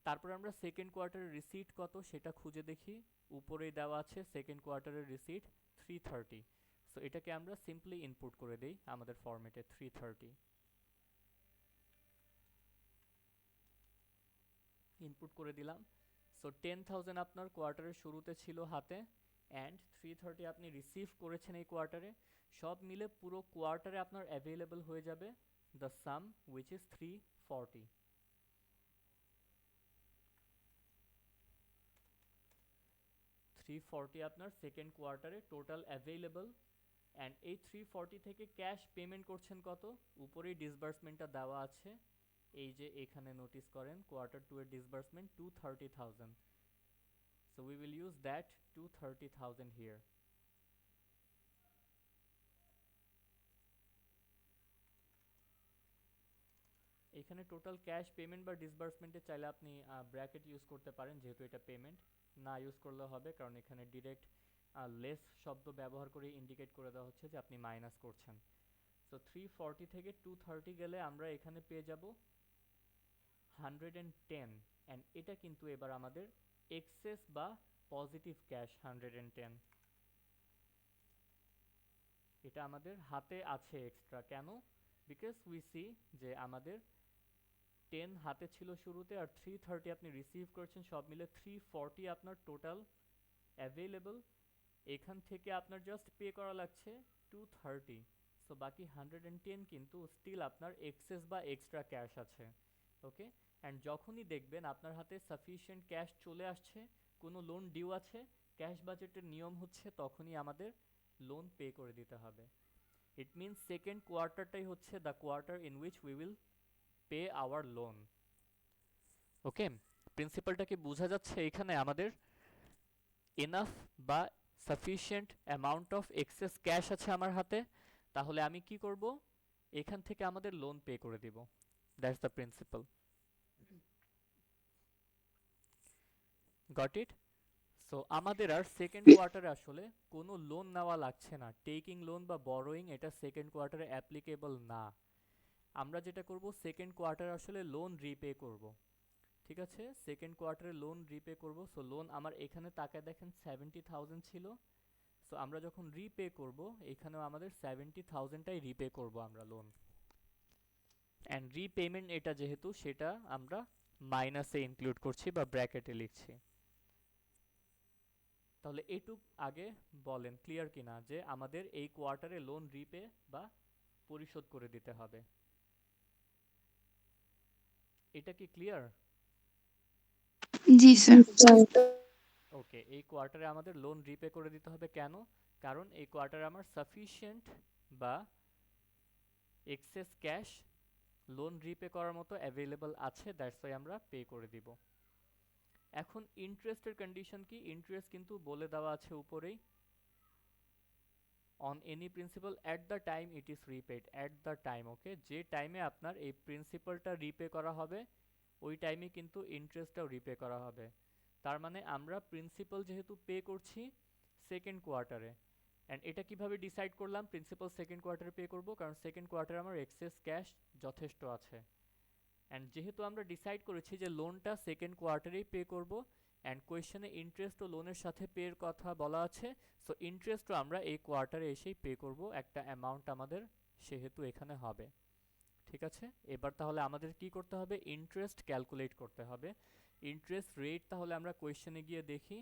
তারপর আমরা সেকেন্ড কোয়ার্টারের রিসিট কত সেটা খুঁজে দেখি, উপরেই দেওয়া আছে সেকেন্ড কোয়ার্টারের রিসিট 330। সো এটাকে আমরা সিম্পলি ইনপুট করে দেই আমাদের ফরম্যাটে 330, ইনপুট করে দিলাম। সো 10,000 আপনার কোয়ার্টারের শুরুতে ছিল হাতে, অ্যান্ড 330 আপনি রিসিভ করেছেন এই কোয়ার্টারে। সব মিলে পুরো কোয়ার্টারে আপনার অ্যাভেলেবল হয়ে যাবে দ্য সাম উইচ ইজ 340। 340 আপনার সেকেন্ড কোয়ার্টারে টোটাল অ্যাভেলেবল। অ্যান্ড এই 340 থেকে ক্যাশ পেমেন্ট করছেন কত, উপরেই ডিসবার্সমেন্টটা দেওয়া আছে, এই যে এখানে নোটিস করেন কোয়ার্টার টু এর disbursement 230,000। So we will use that 230,000 here. এখানে টোটাল ক্যাশ পেমেন্ট বা ডিসবার্সমেন্টে চাইলে আপনি ব্র্যাকেট ইউজ করতে পারেন, যেহেতু এটা পেমেন্ট না ইউজ করলে হবে, কারণ এখানে ডিরেক্ট লেস শব্দ ব্যবহার করে ইন্ডিকেট করে দেওয়া হচ্ছে যে আপনি মাইনাস করছেন। সো 340 থেকে 230 গেলে আমরা এখানে পেয়ে যাব 110, অ্যান্ড এটা কিন্তু এবার আমাদের এক্সেস বা পজিটিভ ক্যাশ 110, এটা আমাদের হাতে আছে এক্সট্রা। কেন? বিকজ উই সি যে আমাদের 10 হাতে ছিল শুরুতে, আর 330 আপনি রিসিভ করেছেন, সব মিলে 340 আপনার টোটাল অ্যাভেলেবল। এখান থেকে আপনার জাস্ট পে করা লাগছে 230। সো বাকি 110 কিন্তু স্টিল আপনার এক্সেস বা এক্সট্রা ক্যাশ আছে। ওকে, অ্যান্ড যখনই দেখবেন আপনার হাতে সাফিসিয়েন্ট ক্যাশ চলে আসছে, কোনো লোন ডিউ আছে, ক্যাশ বাজেটের নিয়ম হচ্ছে তখনই আমাদের লোন পে করে দিতে হবে। ইট মিনস সেকেন্ড কোয়ার্টারটাই হচ্ছে the quarter in which we will pay our loan. Okay, প্রিন্সিপালটা কি বোঝা যাচ্ছে? এখানে আমাদের এনাফ বা sufficient amount of excess cash আছে আমার হাতে, তাহলে আমি কি করব, এখান থেকে আমাদের লোন পে করে দিব। That's the principal. Got it? So আমাদের আর সেকেন্ড কোয়ার্টারে আসলে কোনো লোন নেওয়া লাগছে না। টেকিং লোন বা বরোয়িং এটা সেকেন্ড কোয়ার্টারে অ্যাপ্লিকেবল না। আমরা যেটা করব, সেকেন্ড কোয়ার্টারে আসলে লোন রিপে করব। ঠিক আছে, সেকেন্ড কোয়ার্টারে লোন রিপে করব। সো লোন আমার এখানে তাকায় দেখেন 70,000 ছিল। সো আমরা যখন রিপে করব, এখানেও আমাদের 70,000টাই রিপে করব আমরা লোন। অ্যান্ড রিপেমেন্ট এটা যেহেতু, সেটা আমরা মাইনাসে ইনক্লুড করছি বা ব্র্যাকেটে লিখছি। তাহলে এটুক আগে বলেন ক্লিয়ার কিনা যে আমাদের এই কোয়ার্টারে লোন রিপে বা পরিশোধ করে দিতে হবে। এটা কি ক্লিয়ার? জি স্যার। ওকে, এই কোয়ার্টারে আমাদের লোন রিপে করে দিতে হবে। কেন? কারণ এই কোয়ার্টারে আমার সাফিসিয়েন্ট বা এক্সেস ক্যাশ লোন রিপে করার মতো অ্যাভেলেবল আছে, দ্যাটস ওয়াই আমরা পে করে দিব। এখন ইন্টারেস্টের কন্ডিশন কি? ইন্টারেস্ট কিন্তু বলে দেওয়া আছে উপরেই। On any principal at the time it is repaid, at the time. Okay, যে টাইমে আপনার এই প্রিন্সিপালটা রিপে করা হবে ওই টাইমে কিন্তু ইন্টারেস্টটাও রিপে করা হবে। তার মানে আমরা প্রিন্সিপাল যেহেতু পে করছি সেকেন্ড কোয়ার্টারে, অ্যান্ড এটা কিভাবে ডিসাইড করলাম প্রিন্সিপাল সেকেন্ড কোয়ার্টারে পে করব? কারণ সেকেন্ড কোয়ার্টারে আমার এক্সেস ক্যাশ যথেষ্ট আছে। অ্যান্ড যেহেতু আমরা ডিসাইড করেছি যে লোনটা সেকেন্ড কোয়ার্টারেই পে করব, অ্যান্ড কোয়েশ্চেনে ইন্টারেস্ট ও লোনের সাথে পের কথা বলা আছে, সো ইন্টারেস্টও আমরা এই কোয়ার্টারে এসেই পে করব, একটা অ্যামাউন্ট আমাদের সেহেতু এখানে হবে। ঠিক আছে, এবার তাহলে আমাদের কি করতে হবে? ইন্টারেস্ট ক্যালকুলেট করতে হবে। ইন্টারেস্ট রেট তাহলে আমরা কোয়েশ্চেনে গিয়ে দেখি,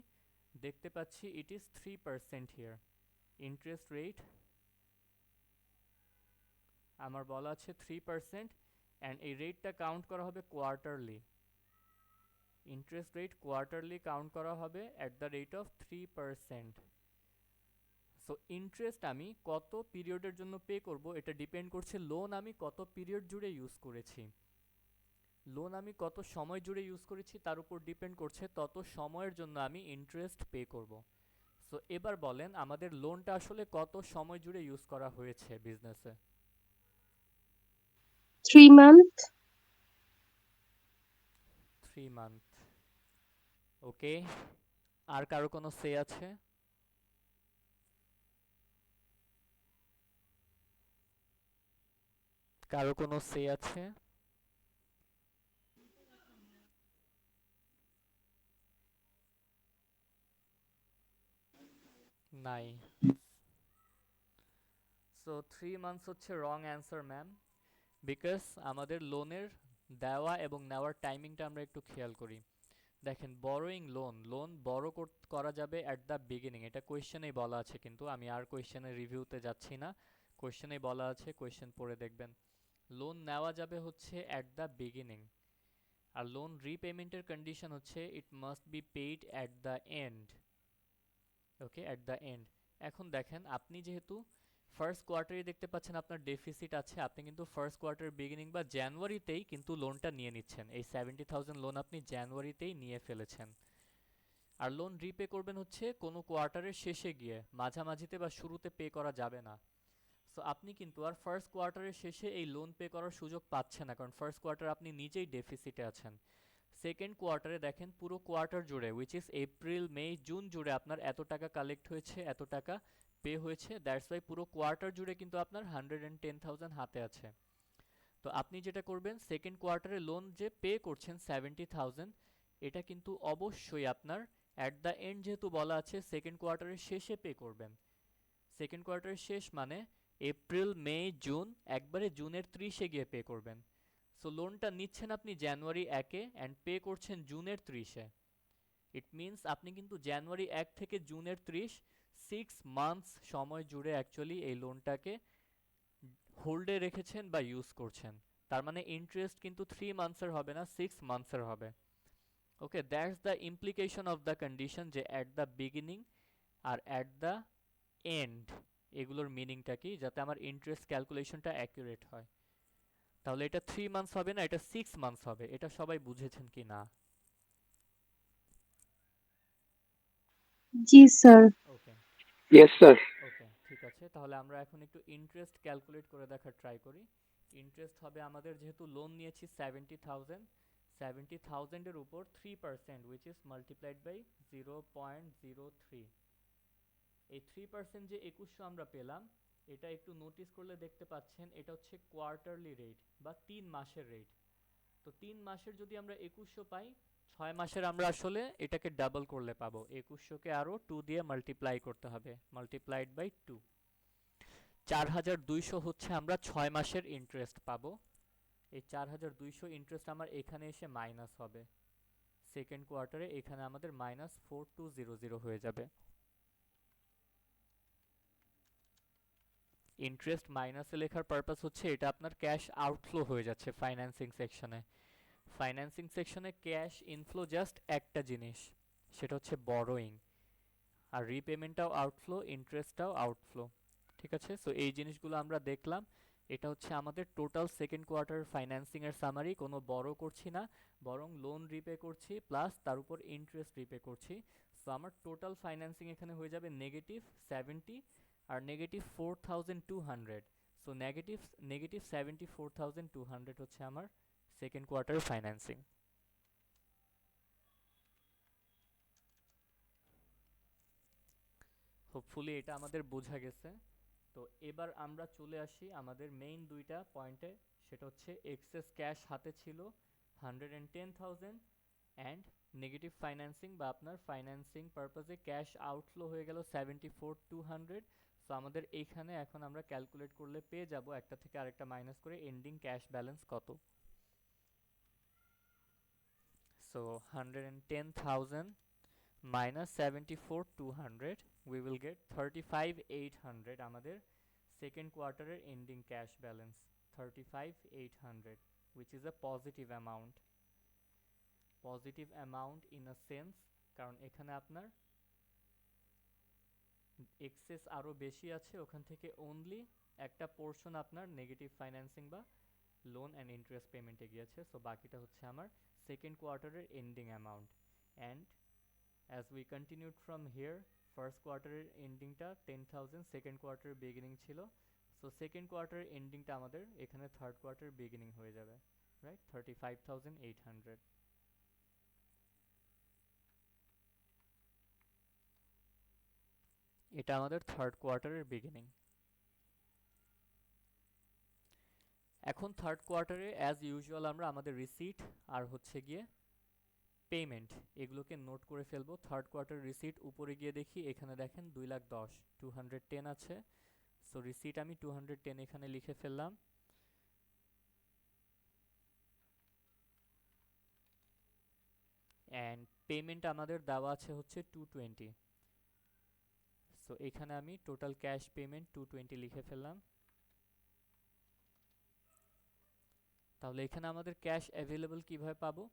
দেখতে পাচ্ছি it is 3% here. Interest rate আমার বলা আছে 3%, অ্যান্ড এই রেটটা কাউন্ট করা হবে quarterly. Interest rate quarterly count করা হবে at the rate of 3%। So interest আমি কত পিরিয়ডের জন্য পে করব এটা ডিপেন্ড করছে লোন আমি কত পিরিয়ড জুড়ে ইউজ করেছি। লোন আমি কত সময় জুড়ে ইউজ করেছি তার উপর ডিপেন্ড করছে তত সময়ের জন্য আমি ইন্টারেস্ট পে করব। সো এবার বলেন আমাদের লোনটা আসলে কত সময় জুড়ে ইউজ করা হয়েছে বিজনেসে? 3 month। 3 মান্থ। ওকে, আর কারো কোনো সে আছে? কারো কোনো সে আছে? নাই। সো 3 মান্থস হচ্ছে রং অ্যান্সার ম্যাম, বিকজ আমাদের লোনের দেওয়া এবং নেওয়ার টাইমিংটা আমরা একটু খেয়াল করি। দেখেন, বড়োয়িং লোন, লোন বড় করা যাবে অ্যাট দ্য বিগিনিং, এটা কোয়েশ্চেনেই বলা আছে, কিন্তু আমি আর কোয়েশ্চেনের রিভিউতে যাচ্ছি না, কোয়েশ্চেনেই বলা আছে, কোয়েশ্চেন পড়ে দেখবেন। লোন নেওয়া যাবে হচ্ছে অ্যাট দ্য বিগিনিং, আর লোন রিপেমেন্টের কন্ডিশন হচ্ছে it must be paid at the end. Okay, at the end. এখন দেখেন, আপনি যেহেতু ফার্স্ট কোয়ার্টারে দেখতে পাচ্ছেন আপনার ডেফিসিট আছে, আপনি কিন্তু ফার্স্ট কোয়ার্টার বিগিনিং বা জানুয়ারিতেই কিন্তু লোনটা নিয়ে নিচ্ছেন। এই 70,000 লোন আপনি জানুয়ারিতেই নিয়ে ফেলেছেন। আর লোন রিপে করবেন হচ্ছে কোনো কোয়ার্টারের শেষে গিয়ে, মাঝামাঝিতে বা শুরুতে পে করা যাবে না। সো আপনি কিন্তু আর ফার্স্ট কোয়ার্টারের শেষে এই লোন পে করার সুযোগ পাচ্ছেন না, কারণ ফার্স্ট কোয়ার্টার আপনি নিজেই ডেফিসিটে আছেন। সেকেন্ড কোয়ার্টারে দেখেন পুরো কোয়ার্টার জুড়ে, which is April May June জুড়ে আপনার এত টাকা কালেক্ট হয়েছে, এত টাকা পে হয়েছে, দ্যাটস ওয়াই পুরো কোয়ার্টার জুড়ে কিন্তু আপনার 110,000 হাতে আছে। তো আপনি যেটা করবেন, সেকেন্ড কোয়ার্টারে লোন যে পে করছেন 70,000, এটা কিন্তু অবশ্যই আপনার অ্যাট দ্য এন্ড, যেহেতু বলা আছে সেকেন্ড কোয়ার্টারের শেষে পে করবেন। সেকেন্ড কোয়ার্টারের শেষ মানে এপ্রিল মে জুন, একবারে জুনের 30-এ গিয়ে পে করবেন। সো লোনটা নিচ্ছেন আপনি জানুয়ারি 1-এ অ্যান্ড পে করছেন জুনের 30-এ। ইট মিনস আপনি কিন্তু জানুয়ারি 1 থেকে জুনের 30 6 মান্থস সময় জুড়ে অ্যাকচুয়ালি এই লোনটাকে হোল্ডে রেখেছেন বা ইউজ করছেন। তার মানে ইন্টারেস্ট কিন্তু 3 মান্থসের হবে না, 6 মান্থসের হবে। Okay, that's the implication of the condition, যে অ্যাট দ্য বিগিনিং আর অ্যাট দ্য এন্ড এগুলোর মিনিংটা কি, যাতে আমার ইন্টারেস্ট ক্যালকুলেশনটা অ্যাকুরেট হয়। তাহলে এটা 3 মান্থস হবে না, এটা 6 মান্থস হবে। এটা সবাই বুঝেছেন কি না? জি স্যার। ওকে Yes, sir. ওকে, ঠিক আছে। তাহলে আমরা এখন একটু ইন্টারেস্ট ক্যালকুলেট করে দেখার ট্রাই করি। ইন্টারেস্ট হবে আমাদের, যেহেতু লোন নিয়েছি 70,000 এর উপর 3%, উইচ ইজ মাল্টিপ্লাইড বাই 0.03। এই 3% যে 2100 আমরা পেলাম, এটা একটু নোটিস করলে দেখতে পাচ্ছেন এটা হচ্ছে কোয়ার্টারলি রেট বা 3 মাসের রেট। তো 3 মাসের যদি আমরা 2100 পাই, 6 মাসের আমরা আসলে এটাকে ডাবল করলে পাবো। 2100কে আরও 2 দিয়ে মাল্টিপ্লাই করতে হবে, মাল্টিপ্লাইড বাই 2। 4200 হচ্ছে আমরা 6 মাসের ইন্টারেস্ট পাবো। এই 4200 ইন্টারেস্ট আমার এখানে এসে মাইনাস হবে সেকেন্ড কোয়ার্টারে, এখানে আমাদের -4200 হয়ে যাবে। ইন্টারেস্ট মাইনাসে লেখার পারপাস হচ্ছে এটা আপনার ক্যাশ আউটফ্লো হয়ে যাচ্ছে ফাইন্যান্সিং সেকশনে। ফাইন্যান্সিং সেকশনে ক্যাশ ইনফ্লো জাস্ট একটা জিনিস, সেটা হচ্ছে বরোয়িং, আর রিপেমেন্টটাও আউটফ্লো, ইন্টারেস্টটাও আউটফ্লো। ঠিক আছে, সো এই জিনিসগুলো আমরা দেখলাম। এটা হচ্ছে আমাদের টোটাল সেকেন্ড কোয়ার্টার ফাইন্যান্সিংয়ের সামারি। কোনো বড় করছি না, বরং লোন রিপে করছি প্লাস তার উপর ইন্টারেস্ট রিপে করছি। সো আমার টোটাল ফাইন্যান্সিং এখানে হয়ে যাবে -70 আর -4200। সো -74,200 হচ্ছে আমার সেকেন্ড কোয়ার্টার ফাইন্যান্সিং। হোপফুলি এটা আমাদের বোঝা গেছে। তো এবার আমরা চলে আসি আমাদের মেইন দুইটা পয়েন্টে, সেটা হচ্ছে এক্সেস ক্যাশ হাতে ছিল 110,000 অ্যান্ড নেগেটিভ ফাইন্যান্সিং বা আপনার ফাইন্যান্সিং পারপাসে ক্যাশ আউটফ্লো হয়ে গেল 74,200। সো আমাদের এইখানে এখন আমরা ক্যালকুলেট করলে পেয়ে যাব একটা থেকে আরেকটা মাইনাস করে এন্ডিং ক্যাশ ব্যালেন্স কত। So 110,000 minus 74,200, we will get 35,800 আমাদের সেকেন্ড কোয়ার্টারের ending cash balance. 35,800 which is a positive amount, positive amount in a sense, কারণ এখানে আপনার এক্সেস আরও বেশি আছে, ওখান থেকে অনলি একটা পোর্শন আপনার নেগেটিভ ফাইন্যান্সিং বা লোন অ্যান্ড ইন্টারেস্ট পেমেন্টে গিয়েছে। সো বাকিটা হচ্ছে আমার সেকেন্ড কোয়ার্টারের ending amount. And as we continued from here, first quarter ending টা 10,000, second quarter beginning ছিল, so second quarter ending টা আমাদের এখানে third quarter beginning হয়ে যাবে, right? 35,800। এটা আমাদের থার্ড কোয়ার্টারের বিগিনিং। এখন থার্ড কোয়ার্টারে অ্যাজ ইউজুয়াল আমরা আমাদের রিসিট আর হচ্ছে গিয়ে পেমেন্ট এগুলোকে নোট করে ফেলবো। থার্ড কোয়ার্টার রিসিট উপরে গিয়ে দেখি, এখানে দেখেন 2,10,000, 210 আছে। সো রিসিট আমি 210 এখানে লিখে ফেললাম। অ্যান্ড পেমেন্ট আমাদের দেওয়া আছে হচ্ছে 220। সো এখানে আমি টোটাল ক্যাশ পেমেন্ট 220 লিখে ফেললাম। তাহলে এখানে আমাদের ক্যাশ অ্যাভেলেবল কিভাবে পাবো?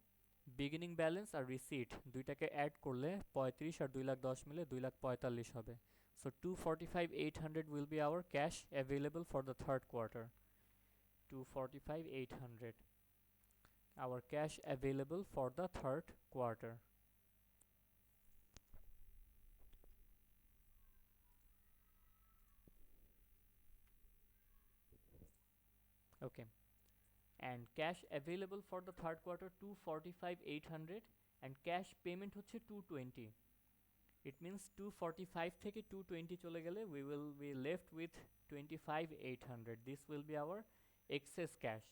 বিগিনিং ব্যালেন্স আর রিসিট দুইটাকে অ্যাড করলে 35 আর 2,10,000 মিলে 2,45,000 হবে। So 245,800 will be our cash available for the third quarter. 245,800 our cash available for the third quarter. Okay, and cash available for the third quarter 245,800 and cash payment হচ্ছে 220. It means 245 থেকে 220 চলে গেলে we will be left with 25,800. This will be our excess cash,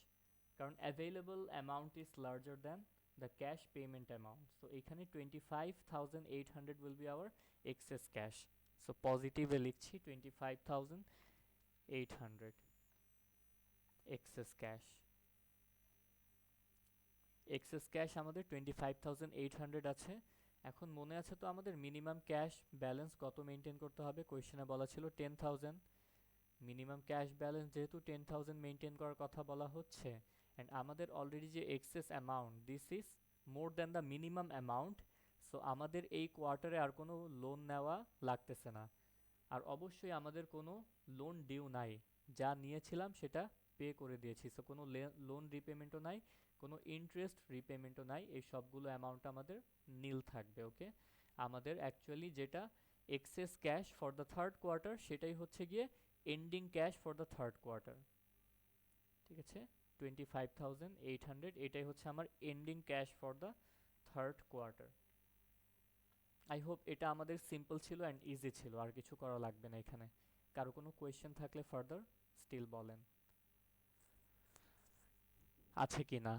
কারণ available amount is larger than the cash payment amount. So এখানে 25,800 will be our excess cash. So positive এ লিখছি 25,800 excess cash. Access cash আমাদের 25,800 আছে। এখন মনে আছে তো আমাদের মিনিমাম ক্যাশ ব্যালেন্স কত মেনটেন করতে হবে? কোয়েশ্চেনে বলা ছিল 10,000। মিনিমাম ক্যাশ ব্যালেন্স যেহেতু 10,000 মেনটেন করার কথা বলা হচ্ছে, অ্যান্ড আমাদের অলরেডি যে excess amount, this is more than the minimum amount. So আমাদের এই কোয়ার্টারে আর কোনো লোন নেওয়া লাগতেছে না। আর অবশ্যই আমাদের কোনো লোন ডিউ নাই, যা নিয়েছিলাম সেটা পে করে দিয়েছি। সো কোনো লোন রিপেমেন্টও নাই, কোনো ইন্টারেস্ট রিপেমেন্টও নাই, এই সবগুলো অ্যামাউন্ট আমাদের নীল থাকবে। ওকে, আমাদের অ্যাকচুয়ালি যেটা excess cash for the third quarter সেটাই হচ্ছে গিয়ে ending cash for the third quarter. ঠিক আছে, 25,800 এটাই হচ্ছে আমার ending cash for the third quarter. I hope এটা আমাদের সিম্পল ছিল অ্যান্ড ইজি ছিল, আর কিছু করা লাগবে না এখানে। কারো কোনো কোয়েশ্চেন থাকলে ফার্দার স্টিল বলেন, আছে কি না?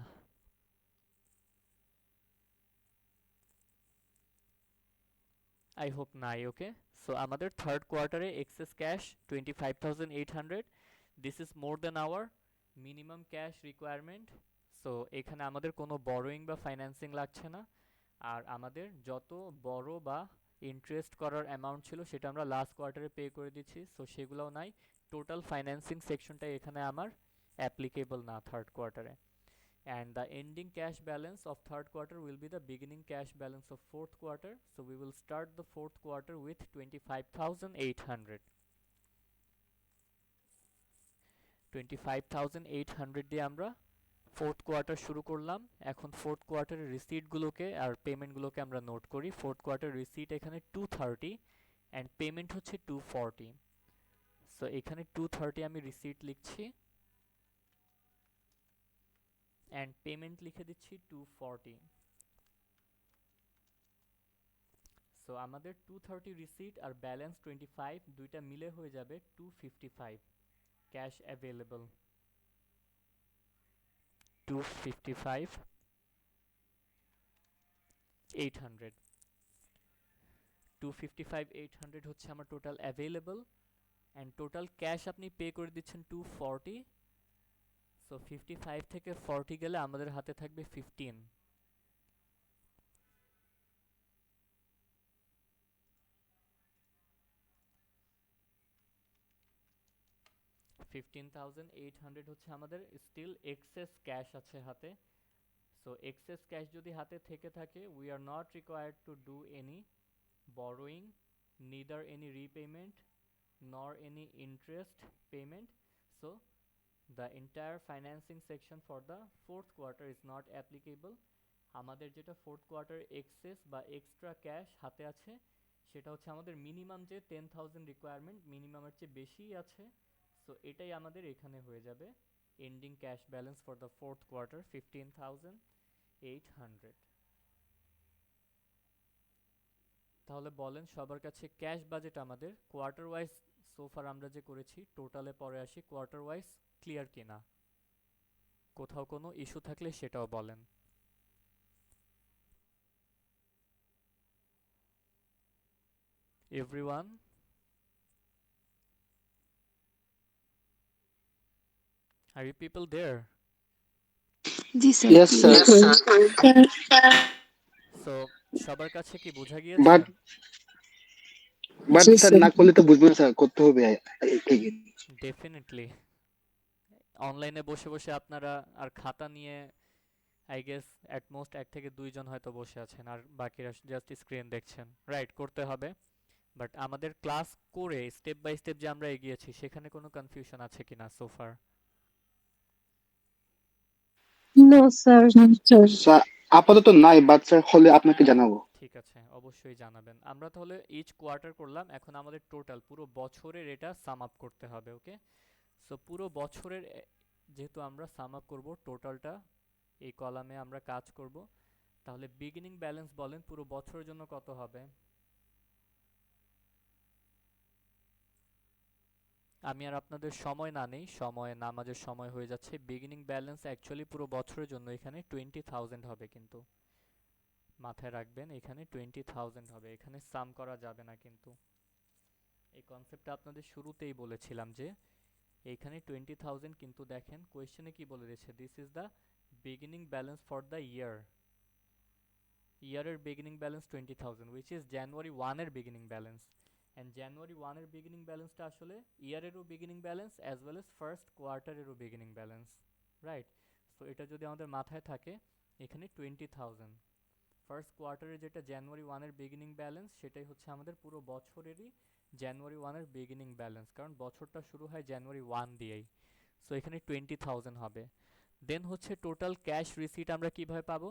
আই হোপ নাই। ওকে, সো আমাদের থার্ড কোয়ার্টারে excess cash 25,800, this is more than our minimum cash requirement. So এখানে আমাদের কোনো বড়োয়িং বা ফাইন্যান্সিং লাগছে না। আর আমাদের যত বড় বা ইন্টারেস্ট করার অ্যামাউন্ট ছিল সেটা আমরা লাস্ট কোয়ার্টারে পে করে দিচ্ছি, সো সেগুলোও নাই। টোটাল ফাইন্যান্সিং সেকশনটাই এখানে আমার অ্যাপ্লিকেবল না থার্ড কোয়ার্টারে। And the ending cash balance of third quarter will be the beginning cash balance of fourth quarter. So we will start the fourth quarter with 25,800. 25,800 দিয়ে আমরা ফোর্থ কোয়ার্টার শুরু করলাম। এখন fourth কোয়ার্টারের রিসিটগুলোকে আর পেমেন্টগুলোকে আমরা নোট করি। Fourth quarter receipt এখানে 230 and payment হচ্ছে 240। So এখানে 230 আমি রিসিট লিখছি অ্যান্ড পেমেন্ট লিখে দিচ্ছি 240। সো আমাদের 230 রিসিট আর ব্যালেন্স 25 দুইটা মিলে হয়ে যাবে 255 ক্যাশ অ্যাভেলেবল। 255 800, 255 800 হচ্ছে আমার total available, and total cash আপনি পে করে দিচ্ছেন 240। সো 55 থেকে 40 গেলে আমাদের হাতে থাকবে 15। 15,800 হচ্ছে আমাদের স্টিল এক্সেস ক্যাশ আছে হাতে। সো এক্সেস ক্যাশ যদি হাতে থেকে থাকে, we are not required to do any borrowing, neither any repayment nor any interest payment. So the entire financing section for the fourth quarter is not applicable. আমাদের যেটা fourth quarter access বা extra cash হাতে আছে সেটা হচ্ছে আমাদের minimum যে 10,000 requirement, মিনিমামের চেয়ে বেশিই আছে। সো এটাই আমাদের এখানে হয়ে যাবে ending cash balance for the fourth quarter 15,800। তাহলে বলেন সবার কাছে ক্যাশ বাজেট আমাদের কোয়ার্টার ওয়াইজ সোফার আমরা যে করেছি টোটালে পরে আসি, কোয়ার্টার ওয়াইজ ক্লিয়ার কিনা? কোথাও কোনো ইস্যু থাকলে সেটাও বলেন। Everyone, are you people there? জি স্যার। Yes, sir. সো সবার কাছে কি বোঝা But গিয়েছে? জি স্যার স্যার। না করলে তো বুঝবো না স্যার, করতে হবে ঠিকই। ডেফিনেটলি অনলাইনে বসে বসে আপনারা আর খাতা নিয়ে আই গেস অ্যাট মোস্ট 1 থেকে 2 জন হয়তো বসে আছেন, আর বাকিরা জাস্ট স্ক্রিন দেখছেন। রাইট, করতে হবে। বাট আমাদের ক্লাস করে স্টেপ বাই স্টেপ যে আমরা এগিয়েছি সেখানে কোনো কনফিউশন আছে কিনা সোফার? No sir. স্যার আপাতত নাই, বাট স্যার হলে আপনাকে জানাবো। ঠিক আছে, অবশ্যই জানাবেন। আমরা তাহলে ইচ কোয়ার্টার করলাম, এখন আমাদের টোটাল পুরো বছরের এটা সাম আপ করতে হবে। ওকে, সো পুরো বছরের যেহেতু আমরা সাম আপ করবো টোটালটা এই কলামে আমরা কাজ করব। তাহলে বিগিনিং ব্যালেন্স বলেন পুরো বছরের জন্য কত হবে? আমি আর আপনাদের সময় না নেই, সময় নামাজের সময় হয়ে যাচ্ছে। বিগিনিং ব্যালেন্স অ্যাকচুয়ালি পুরো বছরের জন্য এখানে 20,000 হবে, কিন্তু মাথায় রাখবেন এখানে 20,000 হবে, এখানে সাম করা যাবে না। কিন্তু এই কনসেপ্টটা আপনাদের শুরুতেই বলেছিলাম যে এইখানে 20,000, কিন্তু দেখেন কোয়েশ্চেনে কি বলে দিয়েছে, this is the beginning balance for the year. ইয়ারের beginning balance 20,000 which is January 1-এর বিগিনিং ব্যালেন্স। অ্যান্ড জানুয়ারি 1-এর বিগিনিং ব্যালেন্সটা আসলে ইয়ারেরও beginning balance as well as first কোয়ার্টারেরও বিগিনিং ব্যালেন্স, রাইট? সো এটা যদি আমাদের মাথায় থাকে, এখানে 20,000 ফার্স্ট কোয়ার্টারের যেটা জানুয়ারি 1-এর বিগিনিং ব্যালেন্স, সেটাই হচ্ছে আমাদের পুরো বছরেরই জানুয়ারি 1-এর বিগিনিং ব্যালেন্স, কারণ বছরটা শুরু হয় জানুয়ারি 1 দিয়েই। সো এখানে 20,000 হবে। দেন হচ্ছে টোটাল ক্যাশ রিসিট আমরা কিভাবে পাবো?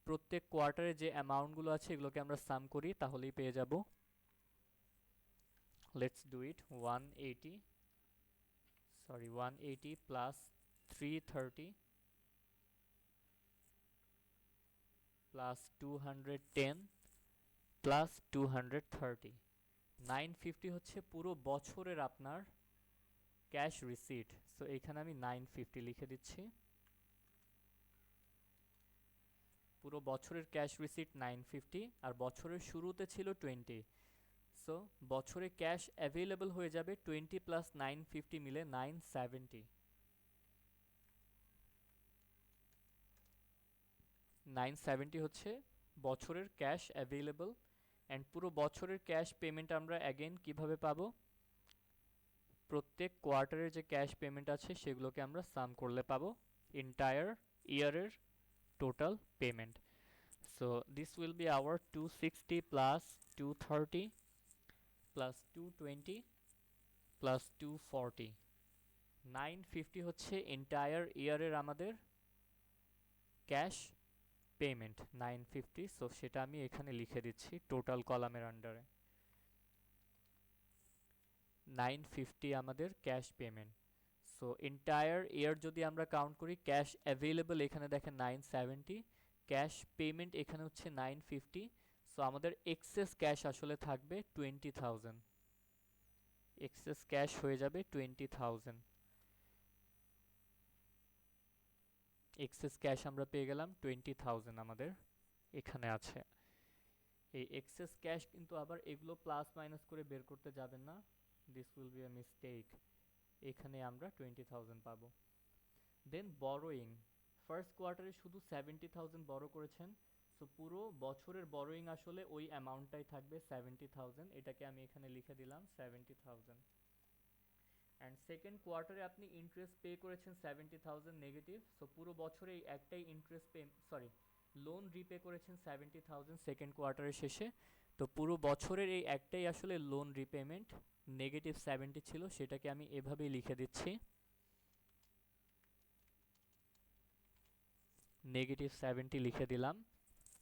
প্রত্যেক কোয়ার্টারে যে অ্যামাউন্টগুলো আছে এগুলোকে আমরা সাম করি, তাহলেই পেয়ে যাব। Let's do it. 180 plus 330 plus 210 plus 230, 950 হচ্ছে পুরো বছরের আপনার ক্যাশ রিসিট। সো এখানে আমি 950 লিখে দিচ্ছি। পুরো বছরের ক্যাশ রিসিট 950, আর বছরের শুরুতে ছিল 20। সো বছরে ক্যাশ অ্যাভেলেবল হয়ে যাবে 20 প্লাস 950 মিলে 970। 970 হচ্ছে বছরের ক্যাশ অ্যাভেলেবল। অ্যান্ড পুরো বছরের ক্যাশ পেমেন্ট আমরা অ্যাগেন কিভাবে পাবো? প্রত্যেক কোয়ার্টারের যে ক্যাশ পেমেন্ট আছে সেগুলোকে আমরা সাম করলে পাবো এন্টায়ার ইয়ারের total payment. So this will B hour 260 plus 230 plus 220 plus 240, 950 হচ্ছে এন্টায়ার ইয়ারের আমাদের ক্যাশ পেমেন্ট 950। সো সেটা আমি এখানে লিখে দিচ্ছি টোটাল কলামের আন্ডারে। 950 আমাদের ক্যাশ পেমেন্ট। সো এন্টায়ার ইয়ার যদি আমরা কাউন্ট করি, ক্যাশ অ্যাভেলেবল এখানে দেখেন 970, ক্যাশ পেমেন্ট এখানে হচ্ছে 950। সো আমাদের এক্সেস ক্যাশ আসলে থাকবে 20,000, এক্সেস ক্যাশ হয়ে যাবে 20,000। এক্সেস ক্যাশ আমরা পেয়ে গেলাম 20,000 আমাদের এখানে আছে। এই এক্সেস ক্যাশ কিন্তু আবার এগুলো প্লাস মাইনাস করে বের করতে যাবেন না, this will be a mistake. এখানে আমরা 20,000 পাবো। দেন বরোয়িং, ফার্স্ট কোয়ার্টারে শুধু 70,000 বড় করেছেন। সো পুরো বছরের বরোয়িং আসলে ওই অ্যামাউন্টটাই থাকবে 70,000, এটাকে আমি এখানে লিখে দিলাম 70,000। অ্যান্ড সেকেন্ড কোয়ার্টারে আপনি ইন্টারেস্ট পে করেছেন 70,000 নেগেটিভ। সো পুরো বছরে এই একটাই ইন্টারেস্ট লোন রিপে করেছেন 70,000 সেকেন্ড কোয়ার্টারের শেষে। তো পুরো বছরের এই একটাই আসলে লোন রিপেমেন্ট নেগেটিভ 70 ছিল, সেটাকে আমি এভাবেই লিখে দিচ্ছি নেগেটিভ 70 লিখে দিলাম।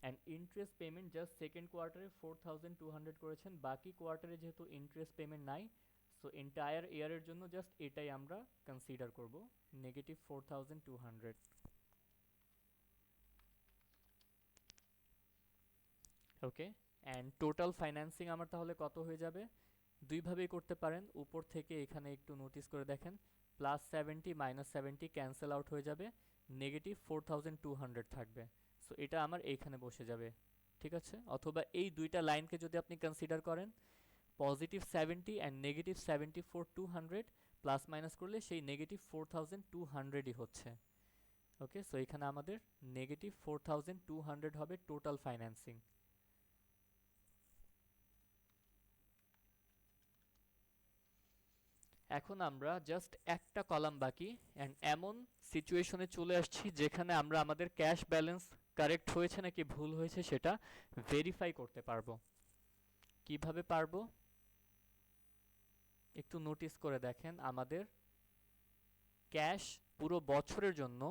And interest payment just second কোয়ার্টারে 4,200 করেছেন, বাকি কোয়ার্টারে যেহেতু ইন্টারেস্ট পেমেন্ট নাই, সো এন্টায়ার ইয়ারের জন্য জাস্ট এটাই আমরা কনসিডার করব, negative 4,200। Okay, and total financing আমার তাহলে কত হয়ে যাবে? দুইভাবেই করতে পারেন, উপর থেকে এখানে একটু নোটিস করে দেখেন, প্লাস 70 মাইনাস 70 ক্যান্সেল আউট হয়ে যাবে, নেগেটিভ 4,200 থাকবে। সো এটা আমার এইখানে বসে যাবে, ঠিক আছে? অথবা এই দুইটা লাইনকে যদি আপনি কনসিডার করেন, positive 70 and negative 74,200 plus minus করলে সেই নেগেটিভ 4,200ই হচ্ছে। ওকে, সো এখানে আমাদের নেগেটিভ 4,200 হবে টোটাল ফাইন্যান্সিং। এখন আমরা জাস্ট একটা কলাম বাকি, অ্যান্ড এমন সিচুয়েশনে চলে আসছি যেখানে আমরা আমাদের ক্যাশ ব্যালেন্স কারেক্ট হয়েছে নাকি ভুল হয়েছে সেটা ভেরিফাই করতে পারবো। কিভাবে পারবো? একটু নোটিস করে দেখেন, আমাদের ক্যাশ পুরো বছরের জন্য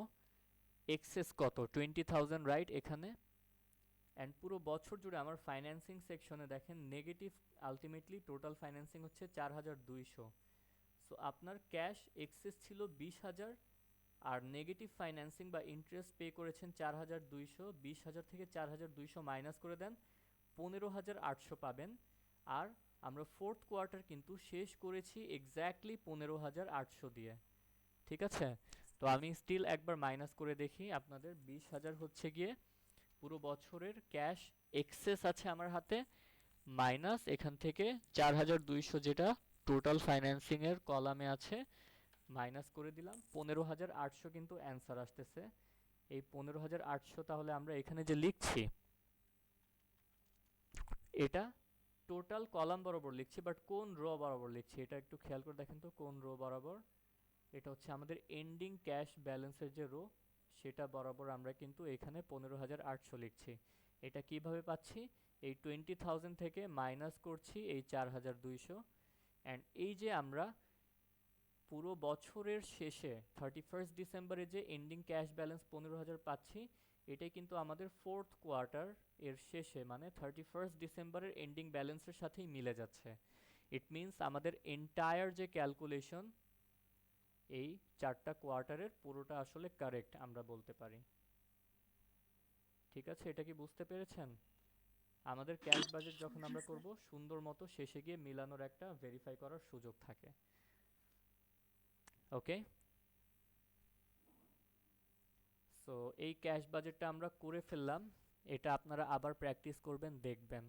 এক্সেস কত? 20,000, রাইট? এখানে অ্যান্ড পুরো বছর জুড়ে আমার ফাইন্যান্সিং সেকশনে দেখেন নেগেটিভ, আলটিমেটলি টোটাল ফাইন্যান্সিং হচ্ছে 4,200। সো আপনার ক্যাশ এক্সেস ছিল 20,000, আর নেগেটিভ ফাইন্যান্সিং বা ইন্টারেস্ট পে করেছেন 4,200। 20,000 থেকে 4,200 মাইনাস করে দেন, 15,800 পাবেন। আর আমরা ফোর্থ কোয়ার্টার কিন্তু শেষ করেছি এক্স্যাক্টলি 15,800 দিয়ে, ঠিক আছে? তো আমি স্টিল একবার মাইনাস করে দেখি আপনাদের। 20,000 হচ্ছে গিয়ে পুরো বছরের ক্যাশ এক্সেস আছে আমার হাতে, মাইনাস এখান থেকে 4,200 যেটা টোটাল ফাইন্যান্সিংয়ের কলামে আছে, মাইনাস করে দিলাম 15,800 কিন্তু অ্যান্সার আসতেছে। এই 15,800 তাহলে আমরা এখানে যে লিখছি এটা টোটাল কলাম বরাবর লিখছি, বাট কোন রো বরাবর লিখছি এটা একটু খেয়াল করে দেখেন তো, কোন রো বরাবর। এটা হচ্ছে আমাদের এন্ডিং ক্যাশ ব্যালেন্সের যে রো, সেটা বরাবর আমরা কিন্তু এখানে 15,800 লিখছি। এটা কিভাবে পাচ্ছি? এই 20,000 থেকে মাইনাস করছি এই 4,200, অ্যান্ড এই যে আমরা পুরো বছরের শেষে 31 ডিসেম্বরে যে এন্ডিং ক্যাশ ব্যালেন্স 15,000 পাচ্ছি, এটাই কিন্তু আমাদের ফোর্থ কোয়ার্টার এর শেষে, মানে 31 ডিসেম্বরের এন্ডিং ব্যালেন্সের সাথেই মিলে যাচ্ছে। ইট মিনস আমাদের এন্টায়ার যে ক্যালকুলেশন এই 4টা কোয়ার্টারের পুরোটা আসলে কারেক্ট আমরা বলতে পারি। ঠিক আছে, এটা কি বুঝতে পেরেছেন? আমাদের ক্যাশ বাজেট যখন আমরা করব, সুন্দর মতো শেষে গিয়ে মিলানোর একটা ভেরিফাই করার সুযোগ থাকে। ওকে, সো এই ক্যাশ বাজেটটা আমরা করে ফেললাম। এটা আপনারা আবার প্র্যাকটিস করবেন, দেখবেন।